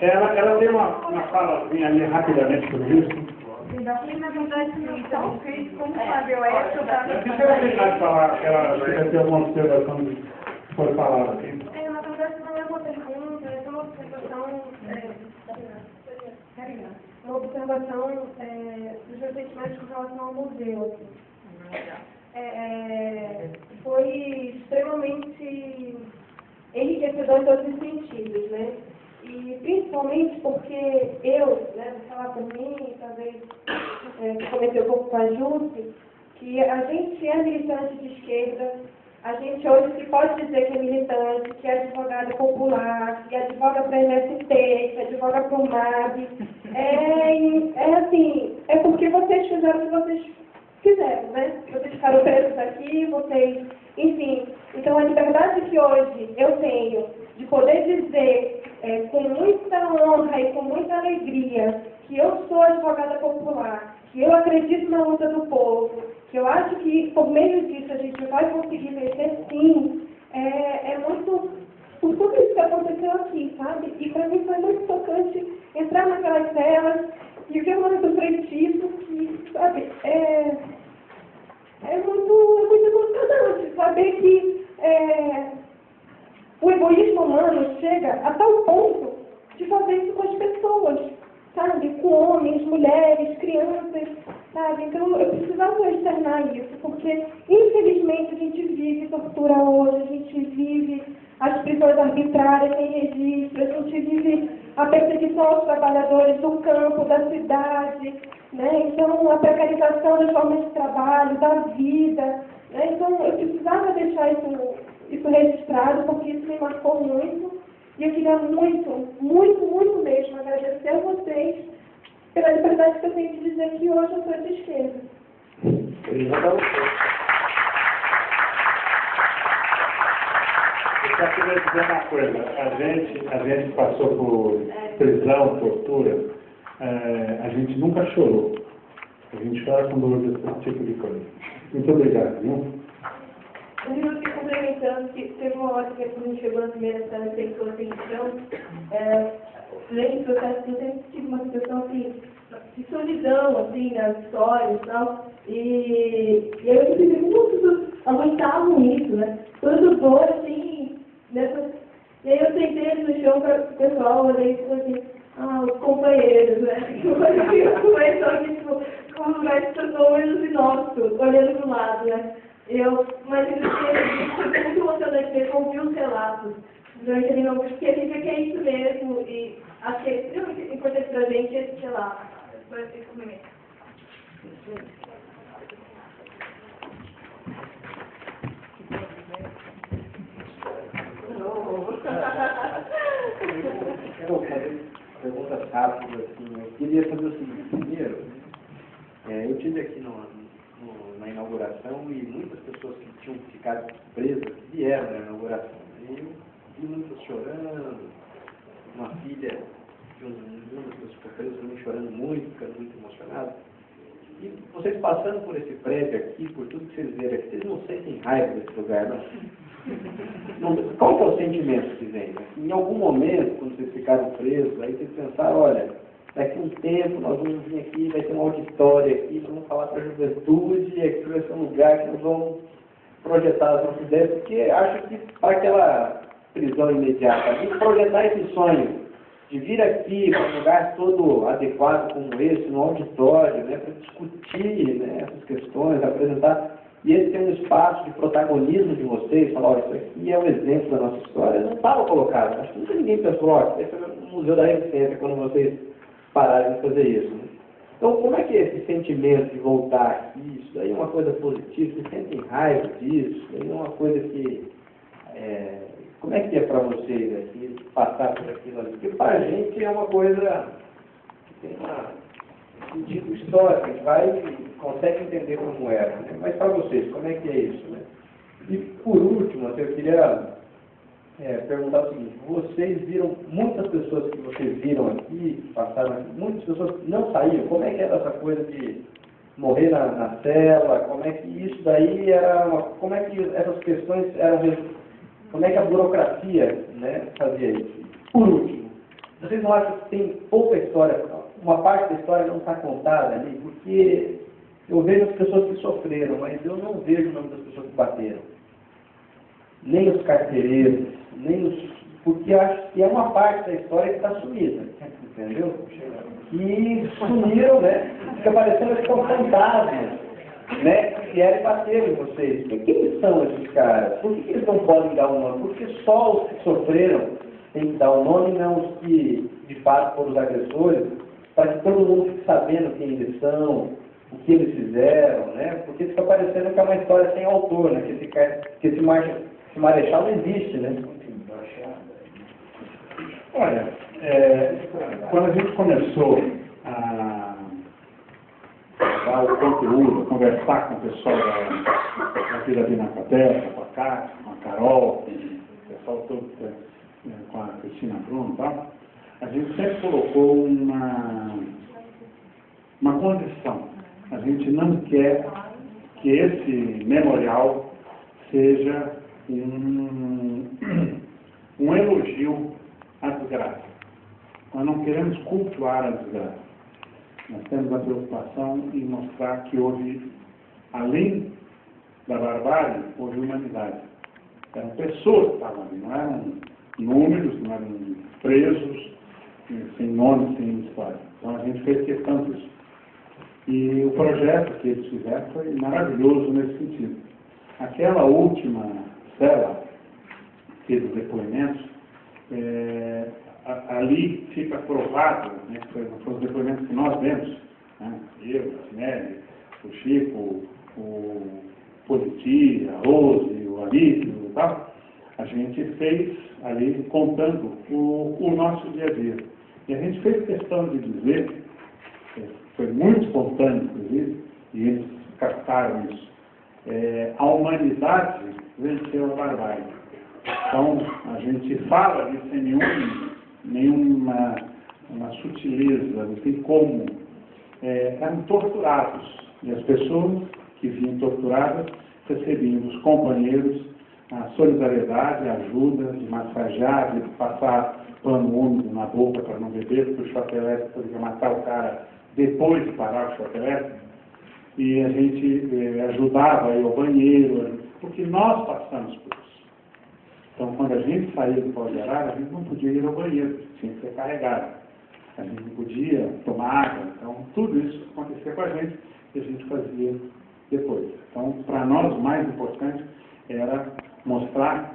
Ela tem uma falazinha ali rapidamente sobre isso. Na verdade, então, fez como Fábio Edson da... Eu queria terminar de falar, ela tem alguma observação que foi falada aqui. Na verdade, não é uma pergunta, é uma observação... Uma observação dos ressentimentos com relação ao museu. Foi extremamente enriquecedor em todos os sentidos, né? E principalmente porque eu, né, vou falar por mim, talvez comentei um pouco com a Jússi, que a gente é militante de esquerda, a gente hoje se pode dizer que é militante, que é advogada popular, que advoga para a MST, que advoga para o MAB. É porque vocês fizeram o que vocês fizeram, né? Vocês ficaram presos aqui, vocês... Enfim, então a liberdade que hoje eu tenho de poder dizer com muita honra e com muita alegria que eu sou advogada popular, que eu acredito na luta do povo, que eu acho que por meio disso a gente vai conseguir vencer sim, é muito por tudo isso que aconteceu aqui, sabe? E para mim foi muito tocante entrar naquelas celas e ver uma do feitiço que, sabe, é muito emocionante saber que o egoísmo humano chega a tal ponto de fazer isso com as pessoas, sabe? Com homens, mulheres, crianças, sabe? Então eu precisava externar isso, porque infelizmente a gente vive tortura hoje, a gente vive as prisões arbitrárias sem registro, a gente vive a perseguição aos trabalhadores do campo, da cidade, né? Então a precarização das formas de trabalho, da vida, né? Então eu precisava deixar isso registrado, porque isso me marcou muito, e eu queria muito mesmo agradecer a vocês pela liberdade que eu tenho de dizer que hoje eu sou de esquerda. Eu só queria dizer uma coisa, a gente passou por prisão, tortura, a gente nunca chorou. A gente chora com dor desse tipo de coisa. Muito obrigado, viu? Eu queria te complementando, que teve uma hora que quando a gente chegou na primeira sala e prestou atenção, durante o processo eu sempre tive uma situação assim, de solidão, assim, nas histórias e tal, e eu percebi que muitos aguentavam isso, né? Toda dor, assim, e aí eu sentei no chão para o pessoal, olhei e falei assim, os companheiros, né? Começou aqui, tipo, como vai se tornou menos inóspito, olhando para o lado, né? Eu imagino que foi muito emocionante ver ouvir os relatos durante a minha porque a gente vê que é isso mesmo, e acho que é extremamente importante para a gente esse relato. Agora tem que comer. Quero fazer perguntas rápidas, assim. Eu queria fazer o seguinte, primeiro, eu estive aqui na inauguração e muitas pessoas que tinham ficado presas vieram na inauguração. E eu vi muitas chorando, uma filha de uma das pessoas que ficou presa também chorando muito, ficando muito emocionada. E vocês passando por esse prédio aqui, por tudo que vocês viram aqui, vocês não sentem raiva desse lugar, não? Qual que é o sentimento que vem? Em algum momento, quando vocês ficaram presos, aí vocês pensaram, olha, daqui a um tempo nós vamos vir aqui, vai ter uma auditória aqui, nós vamos falar para a juventude, e aqui vai ser um lugar que nós vamos projetar as nossas ideias, porque acho que para aquela prisão imediata, e projetar esse sonho de vir aqui para um lugar todo adequado como esse, no auditório, né, para discutir, né, essas questões, apresentar, e esse tem um espaço de protagonismo de vocês, falar, olha, isso aqui é um exemplo da nossa história, não estava colocado, acho que nunca ninguém pensou, ó, esse é o Museu da Resistência, quando vocês pararem de fazer isso, né? Então, como é que é esse sentimento de voltar aqui? Isso daí é uma coisa positiva, vocês sentem raiva disso, isso daí é uma coisa que... como é que é para vocês aqui, passar por aquilo ali? Porque para a gente é uma coisa que tem um sentido histórico, a gente vai e consegue entender como era, né? Mas para vocês, como é que é isso, né? E por último, eu queria perguntar o seguinte, vocês viram, muitas pessoas que vocês viram aqui, passaram aqui, muitas pessoas não saíam, como é que era essa coisa de morrer na cela, como é que isso daí era, como é que essas questões eram, como é que a burocracia, né, fazia isso? Por último, vocês não acham que tem pouca história, uma parte da história não está contada ali, porque eu vejo as pessoas que sofreram, mas eu não vejo o nome das pessoas que bateram. Nem os carcereiros, nem os... Porque eu acho que é uma parte da história que está sumida, entendeu? Que sumiram, né? Fica parecendo que são fantasmas, né? Que vieram e bateram em vocês. Quem são esses caras? Por que eles não podem dar um nome? Porque só os que sofreram têm que dar um nome, não os que, de fato, foram os agressores, para que todo mundo fique sabendo quem eles são, o que eles fizeram, né? Porque fica parecendo que é uma história sem autor, né? Que esse marechal não existe, né? Olha, quando a gente começou a dar o conteúdo, a conversar com o pessoal da Vila Pinacoteca, com a Cátia, com a Carol, o pessoal todo com a Cristina Bruno e tal, a gente sempre colocou uma condição. A gente não quer que esse memorial seja um elogio à desgraça. Nós não queremos cultuar a desgraça. Nós temos a preocupação em mostrar que houve, além da barbárie, houve humanidade. Eram pessoas que estavam ali, não eram números, não eram presos, sem nome, sem história. Então a gente fez questão disso. E o projeto que eles fizeram foi maravilhoso nesse sentido. Aquela última cela, que dos depoimentos, ali fica provado, né, foram os depoimentos que nós demos, né, eu, a Sinelli, o Chico, o Politi, a Rose, o Alício e tal, a gente fez ali contando o nosso dia a dia. E a gente fez questão de dizer, foi muito espontâneo, inclusive, e eles captaram isso, a humanidade venceu a barbárie. Então, a gente fala ali sem nenhuma sutileza, não tem como. Eram torturados, e as pessoas que vinham torturadas recebiam dos companheiros a solidariedade, a ajuda de massagear, de passar pano úmido na boca para não beber, porque o choque elétrico poderia matar o cara depois de parar o choque elétrico. E a gente ajudava a ir ao banheiro, porque nós passamos por isso. Então, quando a gente saía do pau de arara, a gente não podia ir ao banheiro, tinha que ser carregado. A gente não podia tomar água. Então, tudo isso acontecia com a gente e a gente fazia depois. Então, para nós, o mais importante era mostrar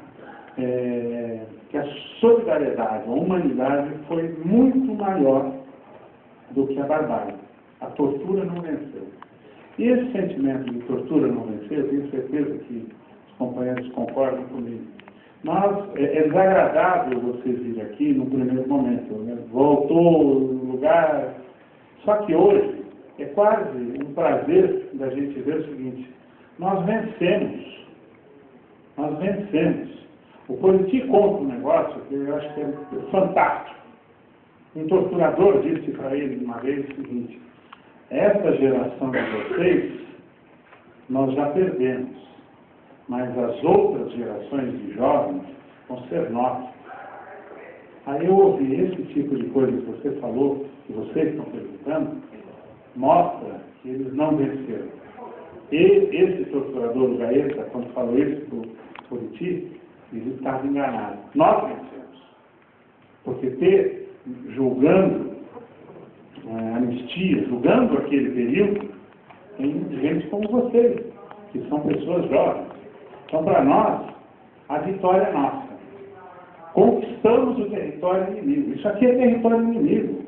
que a solidariedade, a humanidade foi muito maior do que a barbárie. A tortura não venceu. E esse sentimento de tortura não venceu, eu tenho certeza que os companheiros concordam comigo. É desagradável você vir aqui no primeiro momento, né? Voltou no lugar. Só que hoje é quase um prazer da gente ver o seguinte: nós vencemos. Nós vencemos. O Politi conta um negócio que eu acho que é fantástico. Um torturador disse para ele uma vez o seguinte: essa geração de vocês, nós já perdemos, mas as outras gerações de jovens vão ser nossas. Aí eu ouvi esse tipo de coisa que você falou, que vocês estão perguntando, mostra que eles não venceram. E esse torturador, o Gaeta, quando falou isso para o Politi, Ele estava enganado. Nós vencemos. Porque julgando anistia, julgando aquele período, tem gente como vocês, que são pessoas jovens. Então, para nós, a vitória é nossa. Conquistamos o território inimigo. Isso aqui é território inimigo.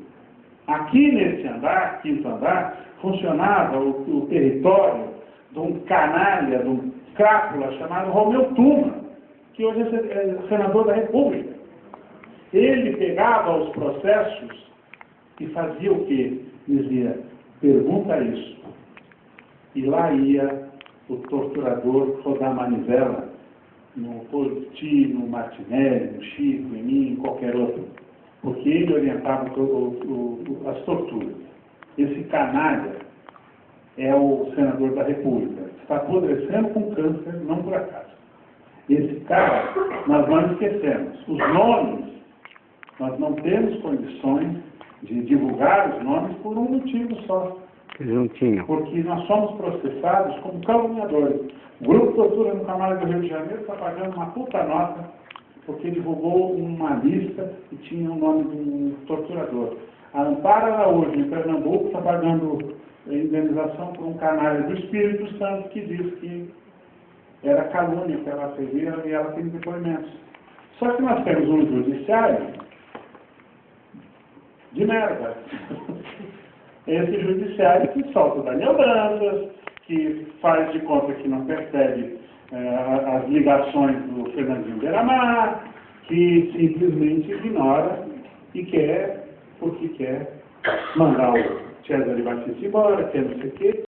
Aqui nesse andar, quinto andar, funcionava o território de um canalha, de um crápula chamado Romeu Tuma, que hoje é senador da República. Ele pegava os processos e fazia o quê? Dizia, pergunta isso. E lá ia o torturador rodar manivela no Politi, no Martinelli, no Chico, em mim, em qualquer outro. Porque ele orientava as torturas. Esse canalha é o senador da República. Está apodrecendo com câncer, não por acaso. Esse cara, nós não esquecemos. Os nomes, nós não temos condições de divulgar os nomes por um motivo só. Porque nós somos processados como caluniadores. O Grupo Tortura no Camargo do Rio de Janeiro está pagando uma puta nota porque divulgou uma lista que tinha o nome de um torturador. A Amparo Araújo, em Pernambuco, está pagando indenização por um canalha do Espírito Santo que diz que era calúnia que ela fez e ela tem depoimentos. Só que nós temos um judiciário de merda. Esse judiciário que solta o Daniel Brandas, que faz de conta que não percebe as ligações do Fernandinho Beiramar, que simplesmente ignora e quer, porque quer mandar o César Batista embora, quer não sei o quê.